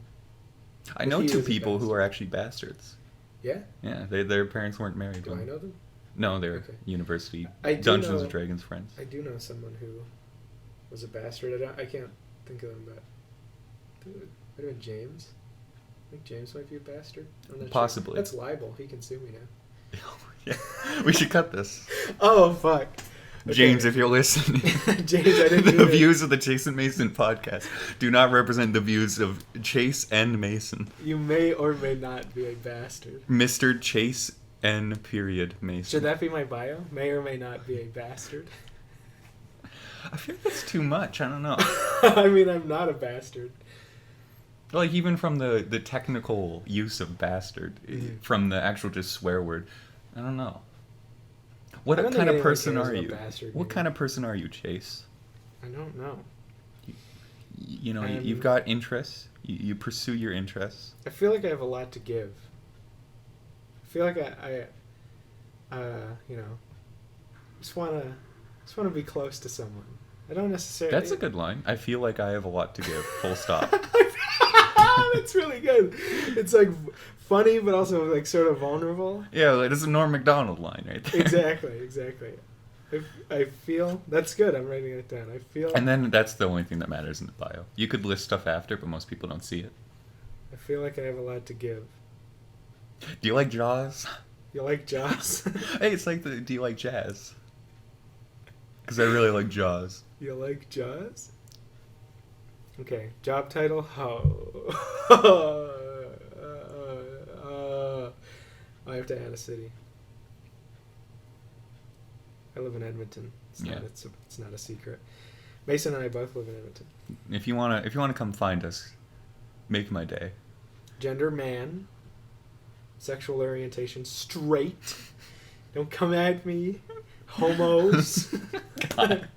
Speaker 2: I
Speaker 3: But
Speaker 2: know
Speaker 3: he
Speaker 2: two
Speaker 3: was a
Speaker 2: people who
Speaker 3: bastard.
Speaker 2: are actually bastards.
Speaker 3: Yeah.
Speaker 2: Yeah, their parents weren't married.
Speaker 3: Do
Speaker 2: when-
Speaker 3: I know them?
Speaker 2: No, they're
Speaker 3: Okay.
Speaker 2: university
Speaker 3: I do
Speaker 2: Dungeons
Speaker 3: know-
Speaker 2: and Dragons friends.
Speaker 3: I do know someone who was a bastard. I can't think of them, but I think it might have been James. I think James might be a bastard. I'm not
Speaker 2: Possibly.
Speaker 3: Sure. That's libel. He can sue me now.
Speaker 2: Yeah, we should cut this.
Speaker 3: Oh fuck. Okay.
Speaker 2: James, if you're listening,
Speaker 3: James, I didn't
Speaker 2: the
Speaker 3: mean it.
Speaker 2: views of the Chase and Mason podcast do not represent the views of Chase and Mason.
Speaker 3: You may or may not be a bastard.
Speaker 2: Mr. Chase N. Mason.
Speaker 3: Should that be my bio? May or may not be a bastard.
Speaker 2: I feel like that's too much. I don't know.
Speaker 3: I mean, I'm not a bastard.
Speaker 2: Like even from the technical use of bastard,
Speaker 3: Mhm.
Speaker 2: from the actual just swear word, I don't know.
Speaker 3: I
Speaker 2: What
Speaker 3: don't
Speaker 2: kind
Speaker 3: think
Speaker 2: of
Speaker 3: anyone
Speaker 2: person
Speaker 3: cares
Speaker 2: are
Speaker 3: what
Speaker 2: you?
Speaker 3: bastard
Speaker 2: What
Speaker 3: means.
Speaker 2: kind of person are you, Chase?
Speaker 3: I don't know.
Speaker 2: You know,
Speaker 3: I'm-
Speaker 2: you've got interests. You pursue your interests.
Speaker 3: I feel like I have a lot to give. I feel like I you know, just wanna be close to someone. I don't necessarily.
Speaker 2: That's a good line. I feel like I have a lot to give. Full stop.
Speaker 3: That's really good. It's like funny, but also like sort of vulnerable.
Speaker 2: Yeah, like, it's a Norm Macdonald line right there.
Speaker 3: Exactly. I feel that's good. I'm writing it down. I feel.
Speaker 2: And then that's the only thing that matters in the bio. You could list stuff after, but most people don't see it.
Speaker 3: I feel like I have a lot to give.
Speaker 2: Do you like Jaws?
Speaker 3: You like Jaws?
Speaker 2: Hey, it's like the do you like jazz? Because I really like Jaws.
Speaker 3: You like Jaws? Okay, job title. I have to add a city. I live in Edmonton.
Speaker 2: Yeah.
Speaker 3: It's not a secret. Mason and I both live in Edmonton.
Speaker 2: If you wanna come find us, make my day.
Speaker 3: Gender man. Sexual orientation straight. Don't come at me. Homos.
Speaker 2: God.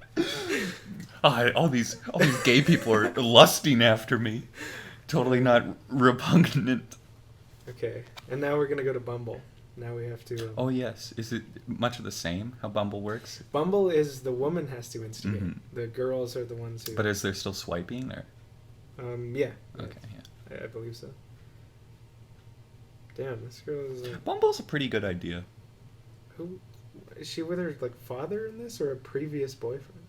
Speaker 2: All these gay people are lusting after me. Totally not repugnant.
Speaker 3: Okay, and now we're gonna go to Bumble. Now we have to.
Speaker 2: Oh yes, is it much of the same how Bumble works?
Speaker 3: Bumble is the woman has to instigate.
Speaker 2: Mhm.
Speaker 3: The girls are the ones who.
Speaker 2: But is there still swiping or?
Speaker 3: Yeah.
Speaker 2: Okay, yeah.
Speaker 3: I believe so. Damn, this girl is.
Speaker 2: Bumble's a pretty good idea.
Speaker 3: Who is she with her like father in this or a previous boyfriend?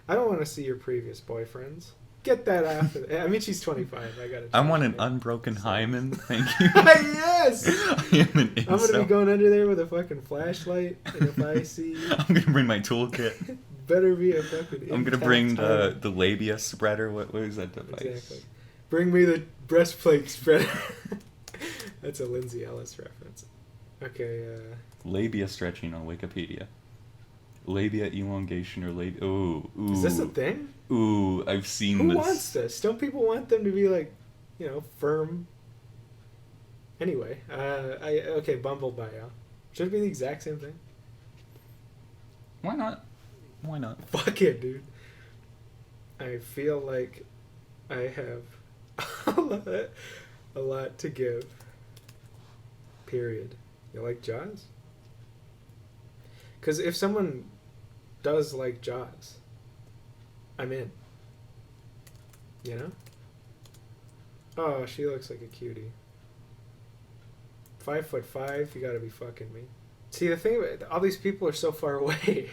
Speaker 3: I don't want to see your previous boyfriends. Get that after. I mean, she's 25. I gotta.
Speaker 2: I want an
Speaker 3: change
Speaker 2: unbroken hymen. Thank you.
Speaker 3: Yes.
Speaker 2: I am an
Speaker 3: I'm gonna be
Speaker 2: incel.
Speaker 3: going under there with a fucking flashlight, and if I see,
Speaker 2: I'm gonna bring my toolkit.
Speaker 3: better be a fucking.
Speaker 2: I'm gonna
Speaker 3: intact
Speaker 2: bring
Speaker 3: hymen.
Speaker 2: the labia spreader. What is that device?
Speaker 3: Exactly. Bring me the breastplate spreader. That's a Lindsay Ellis reference. Okay.
Speaker 2: Labia stretching on Wikipedia. Labia elongation or labia. Ooh.
Speaker 3: Is this a thing?
Speaker 2: Ooh, I've seen
Speaker 3: Who
Speaker 2: this.
Speaker 3: wants this? Don't people want them to be like, you know, firm? Anyway, okay, Bumble bio. Should it be the exact same thing?
Speaker 2: Why not? Why not?
Speaker 3: Fuck it, dude. I feel like I have a lot to give. Period. You like Jaws? Because if someone does like Jaws, I'm in. You know? Oh, she looks like a cutie. 5'5", you gotta be fucking me. See, the thing, all these people are so far away.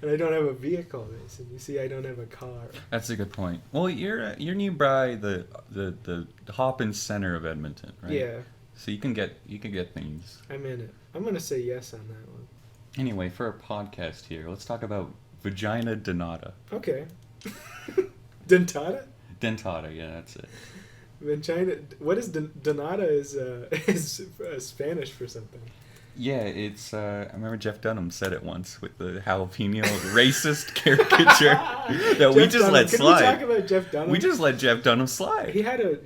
Speaker 3: And I don't have a vehicle, Mason. You see, I don't have a car.
Speaker 2: That's a good point. Well, you're nearby the Hoppin center of Edmonton, right?
Speaker 3: Yeah,
Speaker 2: So you can get things.
Speaker 3: I'm in it. I'm gonna say yes on that one.
Speaker 2: Anyway, for our podcast here, let's talk about vagina denata.
Speaker 3: Okay. Dentata?
Speaker 2: Dentata, yeah, that's it.
Speaker 3: Vagina. What is donata? Is Spanish for something?
Speaker 2: Yeah, it's. I remember Jeff Dunham said it once with the jalapeno racist caricature that we
Speaker 3: Jeff
Speaker 2: just
Speaker 3: Dunham.
Speaker 2: let
Speaker 3: Can
Speaker 2: slide.
Speaker 3: we talk about Jeff Dunham?
Speaker 2: We just let Jeff Dunham slide.
Speaker 3: He had a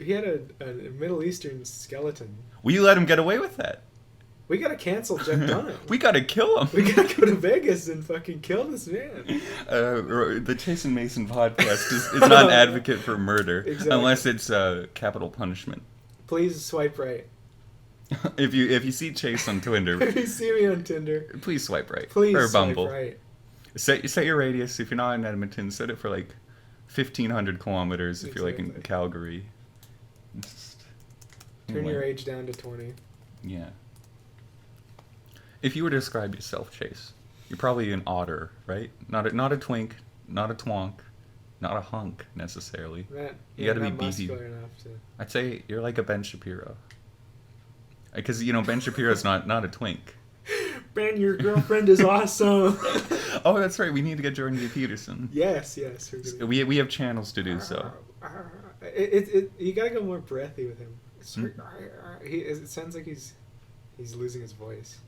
Speaker 3: Middle Eastern skeleton.
Speaker 2: We let him get away with that.
Speaker 3: We gotta cancel Jeff Dunham.
Speaker 2: We gotta kill him.
Speaker 3: We gotta go to Vegas and fucking kill this man.
Speaker 2: The Jason Mason podcast is not an advocate for murder
Speaker 3: Exactly.
Speaker 2: unless it's capital punishment.
Speaker 3: Please swipe right.
Speaker 2: If you see Chase on Tinder,
Speaker 3: If you see me on Tinder,
Speaker 2: please swipe right.
Speaker 3: please
Speaker 2: or
Speaker 3: swipe
Speaker 2: Bumble.
Speaker 3: right.
Speaker 2: Set your radius. If you're not in Edmonton, set it for like 1,500 kilometers. If you're like in
Speaker 3: Exactly.
Speaker 2: Calgary, Just-
Speaker 3: Turn
Speaker 2: anyway.
Speaker 3: your age down to 20.
Speaker 2: Yeah. If you were to describe yourself, Chase, you're probably an otter, right? Not a twink, not a twonk, not a hunk necessarily.
Speaker 3: That,
Speaker 2: You gotta be
Speaker 3: not
Speaker 2: beefy.
Speaker 3: muscular enough to.
Speaker 2: I'd say you're like a Ben Shapiro. Because Ben Shapiro's not a twink.
Speaker 3: Ben, your girlfriend is awesome.
Speaker 2: Oh, that's right. We need to get Jordan B. Peterson.
Speaker 3: yes. We're gonna-
Speaker 2: We have channels to do so.
Speaker 3: You gotta go more breathy with him. It sounds like he's losing his voice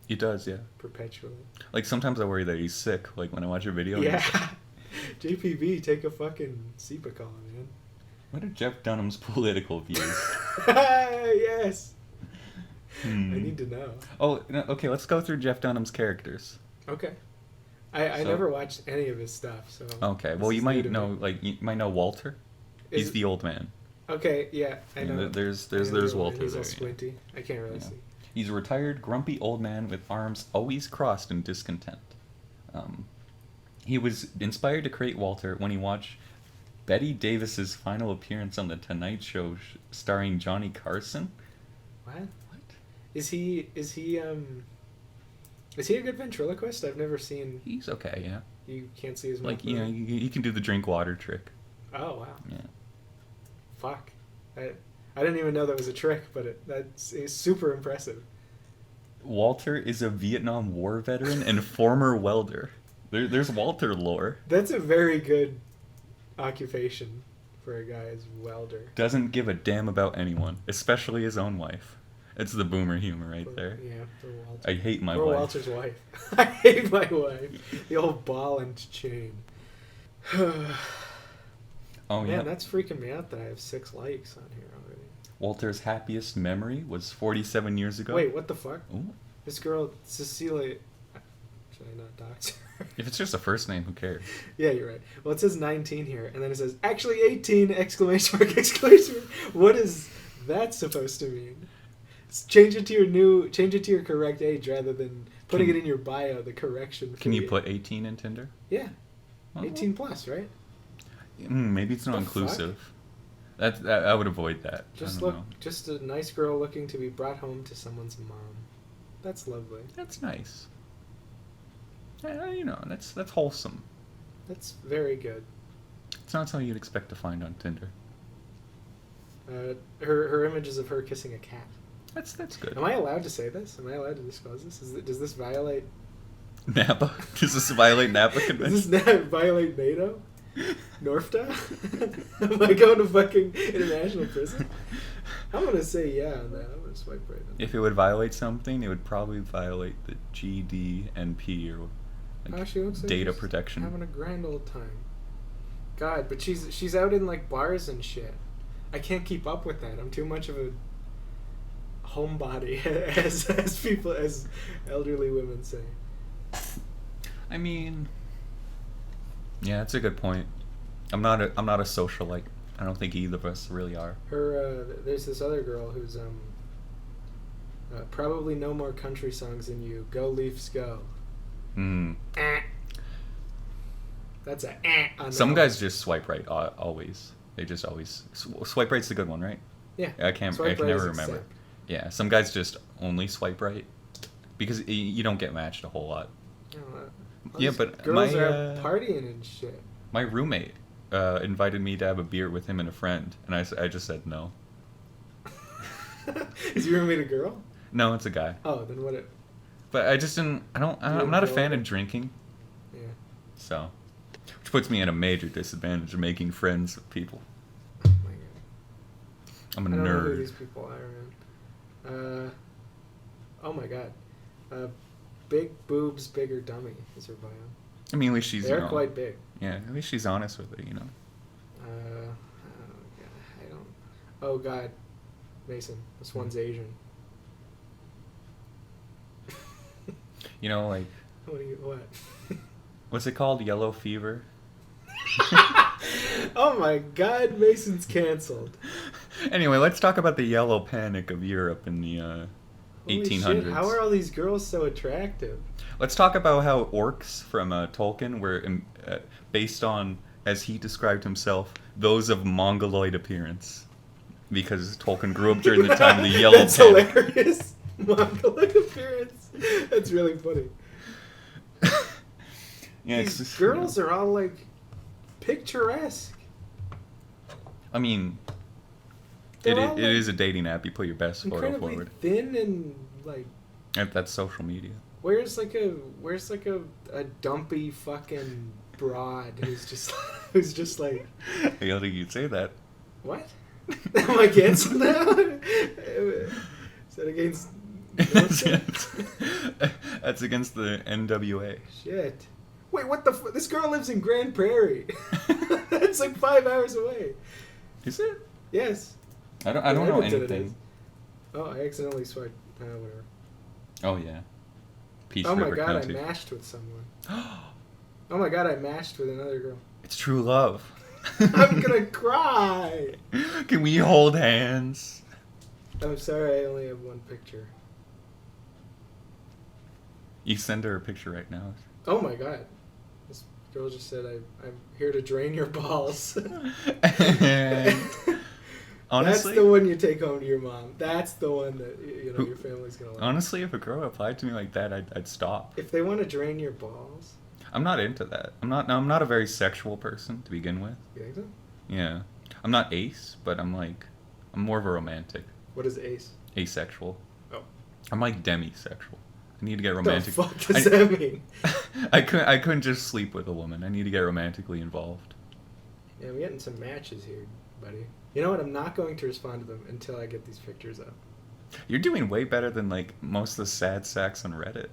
Speaker 2: He does, yeah.
Speaker 3: perpetually.
Speaker 2: Like sometimes I worry that he's sick. Like when I watch a video. and
Speaker 3: Yeah.
Speaker 2: he's-
Speaker 3: JPB, take a fucking SEPA call, man.
Speaker 2: What are Jeff Dunham's political views?
Speaker 3: Yes. I
Speaker 2: Hmm.
Speaker 3: need to know.
Speaker 2: Oh, no, okay. Let's go through Jeff Dunham's characters.
Speaker 3: Okay. I
Speaker 2: So-
Speaker 3: never watched any of his stuff, so.
Speaker 2: Okay.
Speaker 3: this
Speaker 2: Well, you
Speaker 3: is new
Speaker 2: might
Speaker 3: to
Speaker 2: know.
Speaker 3: me.
Speaker 2: Like you might know Walter. He's
Speaker 3: Is-
Speaker 2: the old man.
Speaker 3: Okay, yeah, I
Speaker 2: Yeah,
Speaker 3: know.
Speaker 2: there's
Speaker 3: I know
Speaker 2: there's
Speaker 3: the one,
Speaker 2: Walter
Speaker 3: He's
Speaker 2: there.
Speaker 3: all
Speaker 2: yeah.
Speaker 3: squinty. I can't really
Speaker 2: Yeah.
Speaker 3: see.
Speaker 2: He's a retired, grumpy old man with arms always crossed in discontent. He was inspired to create Walter when he watched Betty Davis's final appearance on The Tonight Show starring Johnny Carson.
Speaker 3: What?
Speaker 2: What?
Speaker 3: Is he a good ventriloquist? I've never seen.
Speaker 2: He's okay, yeah.
Speaker 3: You can't see his mouth.
Speaker 2: Like, you know,
Speaker 3: moving?
Speaker 2: you can do the drink water trick.
Speaker 3: Oh wow.
Speaker 2: Yeah.
Speaker 3: Fuck. I didn't even know that was a trick, but it's super impressive.
Speaker 2: Walter is a Vietnam War veteran and former welder. There's Walter lore.
Speaker 3: That's a very good occupation for a guy as welder.
Speaker 2: Doesn't give a damn about anyone, especially his own wife. It's the boomer humor right
Speaker 3: Poor-
Speaker 2: there.
Speaker 3: Yeah, poor Walter.
Speaker 2: I hate my
Speaker 3: Poor
Speaker 2: wife.
Speaker 3: Walter's wife. I hate my wife. The old ball and chain.
Speaker 2: Oh, yeah.
Speaker 3: Man, that's freaking me out that I have 6 likes on here already.
Speaker 2: Walter's happiest memory was 47 years ago.
Speaker 3: Wait, what the fuck?
Speaker 2: Ooh.
Speaker 3: This girl, Cecilia. Should I not dox her?
Speaker 2: If it's just a first name, who cares?
Speaker 3: Yeah, you're right. Well, it says 19 here, and then it says actually 18! Exclamation mark! Exclamation mark! What is that supposed to mean? Change it to your correct age rather than putting
Speaker 2: Can-
Speaker 3: it in your bio. The correction. For
Speaker 2: Can you
Speaker 3: the-
Speaker 2: put 18 in Tinder?
Speaker 3: Yeah,
Speaker 2: Oh.
Speaker 3: 18 plus, right?
Speaker 2: Maybe it's not
Speaker 3: The fuck?
Speaker 2: inclusive. That I would avoid that.
Speaker 3: Just
Speaker 2: I don't
Speaker 3: look,
Speaker 2: know.
Speaker 3: just a nice girl looking to be brought home to someone's mom. That's lovely.
Speaker 2: That's nice. Yeah, that's wholesome.
Speaker 3: That's very good.
Speaker 2: It's not something you'd expect to find on Tinder.
Speaker 3: Her images of her kissing a cat.
Speaker 2: That's good.
Speaker 3: Am I allowed to say this? Am I allowed to disclose this? Does this violate?
Speaker 2: Napa? Does this violate Napa
Speaker 3: Does
Speaker 2: convention?
Speaker 3: this not violate NATO? NORFTA? Am I going to fucking international prison? I'm gonna say yeah on that. I'm gonna swipe right on that.
Speaker 2: If it would violate something, it would probably violate the GDNP or like
Speaker 3: Oh, she looks like
Speaker 2: data
Speaker 3: she's
Speaker 2: protection.
Speaker 3: Having a grand old time. God, but she's out in like bars and shit. I can't keep up with that. I'm too much of a homebody, as elderly women say.
Speaker 2: I mean, yeah, that's a good point. I'm not a socialite. I don't think either of us really are.
Speaker 3: There's this other girl who's probably no more country songs than you. Go Leafs go.
Speaker 2: Mm.
Speaker 3: That's a on
Speaker 2: Some
Speaker 3: that
Speaker 2: guys just swipe right always. They just always swipe right's the good one, right?
Speaker 3: Yeah.
Speaker 2: I can
Speaker 3: Swipe right
Speaker 2: never
Speaker 3: is
Speaker 2: remember.
Speaker 3: accept.
Speaker 2: Yeah, some guys just only swipe right because you don't get matched a whole lot.
Speaker 3: All
Speaker 2: Yeah,
Speaker 3: these
Speaker 2: but
Speaker 3: girls
Speaker 2: my,
Speaker 3: are
Speaker 2: uh,
Speaker 3: partying and shit.
Speaker 2: My roommate invited me to have a beer with him and a friend, and I just said no.
Speaker 3: Is your roommate a girl?
Speaker 2: No, it's a guy.
Speaker 3: Oh, then what?
Speaker 2: But I just didn't. I'm not a fan of drinking,
Speaker 3: Yeah.
Speaker 2: so which puts me at a major disadvantage of making friends with people.
Speaker 3: Oh my god.
Speaker 2: I'm a
Speaker 3: I don't know who
Speaker 2: nerd.
Speaker 3: these people are, man. Oh my god. Big boobs, bigger dummy is her bio.
Speaker 2: I mean, at least she's,
Speaker 3: They're quite big.
Speaker 2: Yeah, at least she's honest with it,
Speaker 3: I don't. Oh God, Mason, this one's Asian.
Speaker 2: Like,
Speaker 3: What?
Speaker 2: what's it called? Yellow fever?
Speaker 3: Oh my God, Mason's canceled.
Speaker 2: Anyway, let's talk about the yellow panic of Europe in the
Speaker 3: Holy
Speaker 2: 1800s.
Speaker 3: shit, how are all these girls so attractive?
Speaker 2: Let's talk about how orcs from Tolkien were based on, as he described himself, those of mongoloid appearance. Because Tolkien grew up during the time of the Yellow
Speaker 3: That's
Speaker 2: Panic.
Speaker 3: hilarious. Mongoloid appearance. That's really funny.
Speaker 2: Yeah,
Speaker 3: These girls are all like picturesque.
Speaker 2: I mean,
Speaker 3: They're
Speaker 2: it
Speaker 3: all, like,
Speaker 2: is a dating app. You put your best photo
Speaker 3: incredibly
Speaker 2: forward.
Speaker 3: thin and like.
Speaker 2: That's social media.
Speaker 3: Where's like a dumpy fucking broad who's just like,
Speaker 2: I don't think you'd say that.
Speaker 3: what? Am I canceled now? Is that against?
Speaker 2: That's against the NWA.
Speaker 3: Shit. Wait, what the? This girl lives in Grand Prairie. That's like 5 hours away.
Speaker 2: Is it?
Speaker 3: Yes.
Speaker 2: I don't know
Speaker 3: Edmonton it
Speaker 2: anything.
Speaker 3: is. Oh, I accidentally swiped. Whatever.
Speaker 2: Oh yeah. Peace
Speaker 3: Oh my
Speaker 2: River
Speaker 3: God,
Speaker 2: County.
Speaker 3: I matched with someone. Oh my God, I matched with another girl.
Speaker 2: It's true love.
Speaker 3: I'm gonna cry.
Speaker 2: Can we hold hands?
Speaker 3: I'm sorry, I only have one picture.
Speaker 2: You send her a picture right now.
Speaker 3: Oh my God. This girl just said, I'm here to drain your balls.
Speaker 2: And honestly,
Speaker 3: That's the one you take home to your mom. That's the one that your family's gonna like.
Speaker 2: honestly, if a girl replied to me like that, I'd stop.
Speaker 3: If they want to drain your balls,
Speaker 2: I'm not into that. I'm not a very sexual person to begin with.
Speaker 3: you think so?
Speaker 2: Yeah, I'm not ace, but I'm more of a romantic,
Speaker 3: What is ace?
Speaker 2: asexual.
Speaker 3: Oh.
Speaker 2: I'm like demisexual. I need to get
Speaker 3: What the
Speaker 2: romantic.
Speaker 3: fuck does that mean?
Speaker 2: I couldn't just sleep with a woman. I need to get romantically involved.
Speaker 3: Yeah, I'm getting some matches here, buddy. You know what? I'm not going to respond to them until I get these pictures up.
Speaker 2: You're doing way better than like most of the sad sacks on Reddit.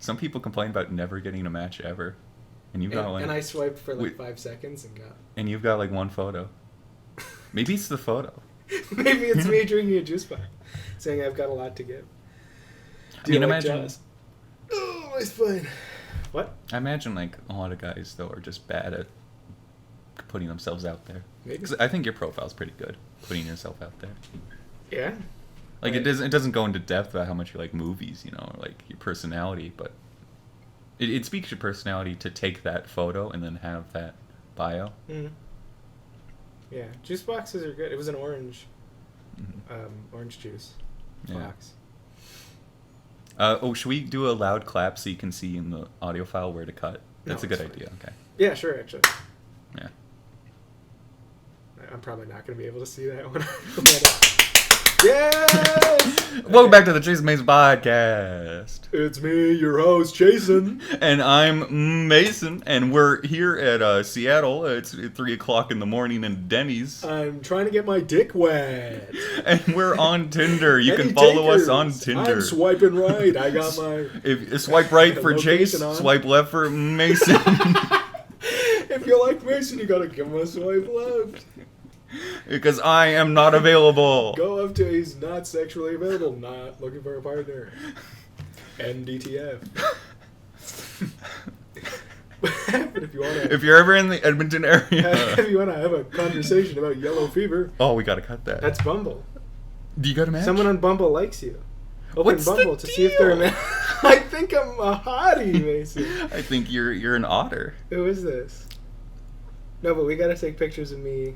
Speaker 2: Some people complain about never getting a match ever, and you've got like
Speaker 3: And I swiped for like
Speaker 2: Wait.
Speaker 3: 5 seconds and got.
Speaker 2: and you've got like one photo. Maybe it's the photo.
Speaker 3: Maybe it's me drinking a juice bar, saying I've got a lot to give. Do you
Speaker 2: mean,
Speaker 3: like
Speaker 2: imagine-
Speaker 3: Jaws? Oh, it's fine. What?
Speaker 2: I imagine like a lot of guys though are just bad at putting themselves out there.
Speaker 3: Maybe.
Speaker 2: 'Cause I think your profile's pretty good, putting yourself out there.
Speaker 3: Yeah.
Speaker 2: Like
Speaker 3: Right.
Speaker 2: it doesn't go into depth about how much you like movies, or like your personality, but it speaks your personality to take that photo and then have that bio.
Speaker 3: Mm. Yeah, juice boxes are good. It was an orange,
Speaker 2: Mhm.
Speaker 3: orange juice
Speaker 2: Yeah.
Speaker 3: box.
Speaker 2: Should we do a loud clap so you can see in the audio file where to cut? That's
Speaker 3: No,
Speaker 2: a good
Speaker 3: it's fine.
Speaker 2: idea. Okay.
Speaker 3: Yeah, sure. Actually,
Speaker 2: Yeah.
Speaker 3: I'm probably not going to be able to see that when I put that up. Yes!
Speaker 2: Welcome back to the Jason Mason podcast.
Speaker 3: It's me, your host, Jason.
Speaker 2: And I'm Mason, and we're here at Seattle. It's 3 o'clock in the morning in Denny's.
Speaker 3: I'm trying to get my dick wet.
Speaker 2: And we're on Tinder. You
Speaker 3: Any
Speaker 2: can follow us
Speaker 3: takers?
Speaker 2: on Tinder.
Speaker 3: I'm swiping right. I got my.
Speaker 2: If swipe right for Chase,
Speaker 3: Location on.
Speaker 2: swipe left for Mason.
Speaker 3: If you like Mason, you gotta give him a swipe left.
Speaker 2: Because I am not available.
Speaker 3: Go up to he's not sexually available, not looking for a partner. NDTF. But if you wanna,
Speaker 2: If you're ever in the Edmonton area.
Speaker 3: if you wanna have a conversation about yellow fever,
Speaker 2: Oh, we gotta cut that.
Speaker 3: that's Bumble.
Speaker 2: Do you got a match?
Speaker 3: Someone on Bumble likes you. Open
Speaker 2: What's the
Speaker 3: Bumble to see if they're a
Speaker 2: deal?
Speaker 3: man. I think I'm a hottie, Mason.
Speaker 2: I think you're an otter.
Speaker 3: Who is this? No, but we gotta take pictures of me.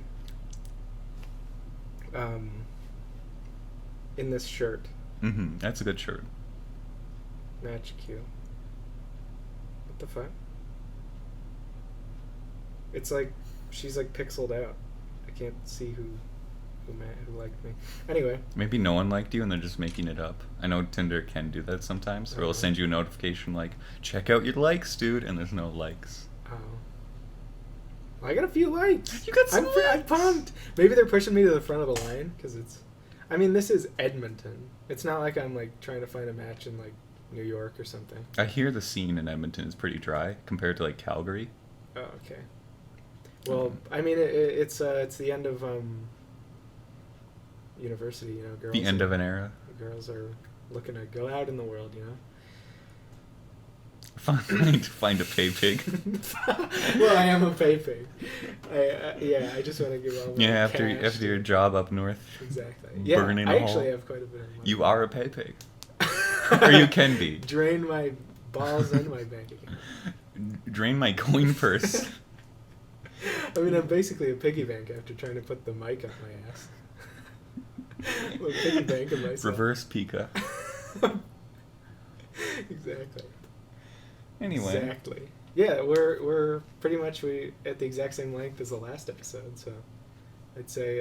Speaker 3: In this shirt.
Speaker 2: Mm-hmm. That's a good shirt.
Speaker 3: Match Q. What the fuck? It's like she's like pixeled out. I can't see who liked me. Anyway,
Speaker 2: Maybe no one liked you and they're just making it up. I know Tinder can do that sometimes, where it'll send you a notification like, check out your likes, dude, and there's no likes.
Speaker 3: oh, I got a few likes.
Speaker 2: You got some
Speaker 3: I'm
Speaker 2: likes.
Speaker 3: pumped. Maybe they're pushing me to the front of the line because it's. I mean, this is Edmonton. It's not like I'm like trying to find a match in like New York or something.
Speaker 2: I hear the scene in Edmonton is pretty dry compared to like Calgary.
Speaker 3: Oh, okay. Well, I mean, it's the end of university. You know, girls.
Speaker 2: The end of an era.
Speaker 3: Girls are looking to go out in the world. You know.
Speaker 2: Find a pay pig.
Speaker 3: Well, I am a pay pig. I just want to give all my
Speaker 2: Yeah,
Speaker 3: cash
Speaker 2: after your job up north.
Speaker 3: Exactly. Yeah,
Speaker 2: burning
Speaker 3: I
Speaker 2: a
Speaker 3: actually
Speaker 2: hole.
Speaker 3: have quite a bit of money.
Speaker 2: You are a pay pig. Or you can be.
Speaker 3: Drain my balls and my bank account.
Speaker 2: Drain my coin purse.
Speaker 3: I mean, I'm basically a piggy bank after trying to put the mic up my ass. I'm a piggy bank of myself.
Speaker 2: Reverse Pika.
Speaker 3: Exactly.
Speaker 2: Anyway.
Speaker 3: Exactly. Yeah, we're pretty much at the exact same length as the last episode, so I'd say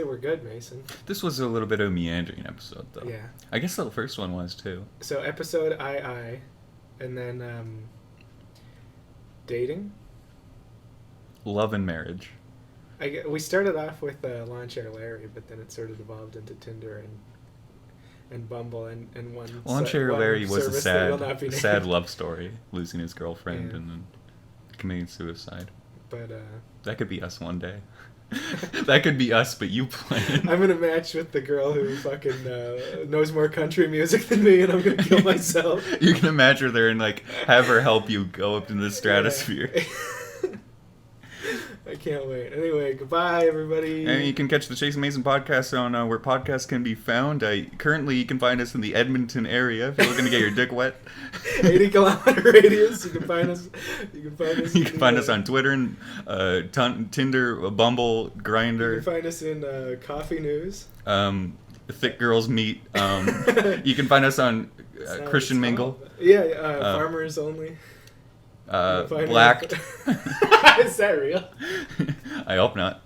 Speaker 3: we're good, Mason.
Speaker 2: This was a little bit of a meandering episode, though.
Speaker 3: Yeah.
Speaker 2: I guess the first one was, too.
Speaker 3: So episode I, and then dating.
Speaker 2: Love and marriage.
Speaker 3: We started off with Lawn Chair Larry, but then it sort of evolved into Tinder and Bumble and one.
Speaker 2: Lawn Chair Larry was a
Speaker 3: service that will not be
Speaker 2: sad
Speaker 3: named.
Speaker 2: love story, losing his girlfriend
Speaker 3: Yeah.
Speaker 2: and then committing suicide.
Speaker 3: But
Speaker 2: That could be us one day. That could be us, but you playing.
Speaker 3: I'm gonna match with the girl who fucking knows more country music than me, and I'm gonna kill myself.
Speaker 2: You can imagine her and like have her help you go up into the stratosphere.
Speaker 3: Yeah. I can't wait. Anyway, goodbye, everybody.
Speaker 2: And you can catch the Chase Mason podcast on where podcasts can be found. Currently, you can find us in the Edmonton area if you're looking to get your dick wet.
Speaker 3: 80-kilometer radius. You can find us.
Speaker 2: You can find us on Twitter and Tinder, Bumble,
Speaker 3: You
Speaker 2: Grindr.
Speaker 3: can find us in Coffee News.
Speaker 2: Thick Girls Meet. You can find us on
Speaker 3: It's not what
Speaker 2: Christian
Speaker 3: it's
Speaker 2: Mingle.
Speaker 3: called. Yeah, Farmers Only. You can find
Speaker 2: Blacked.
Speaker 3: Is that real?
Speaker 2: I hope not.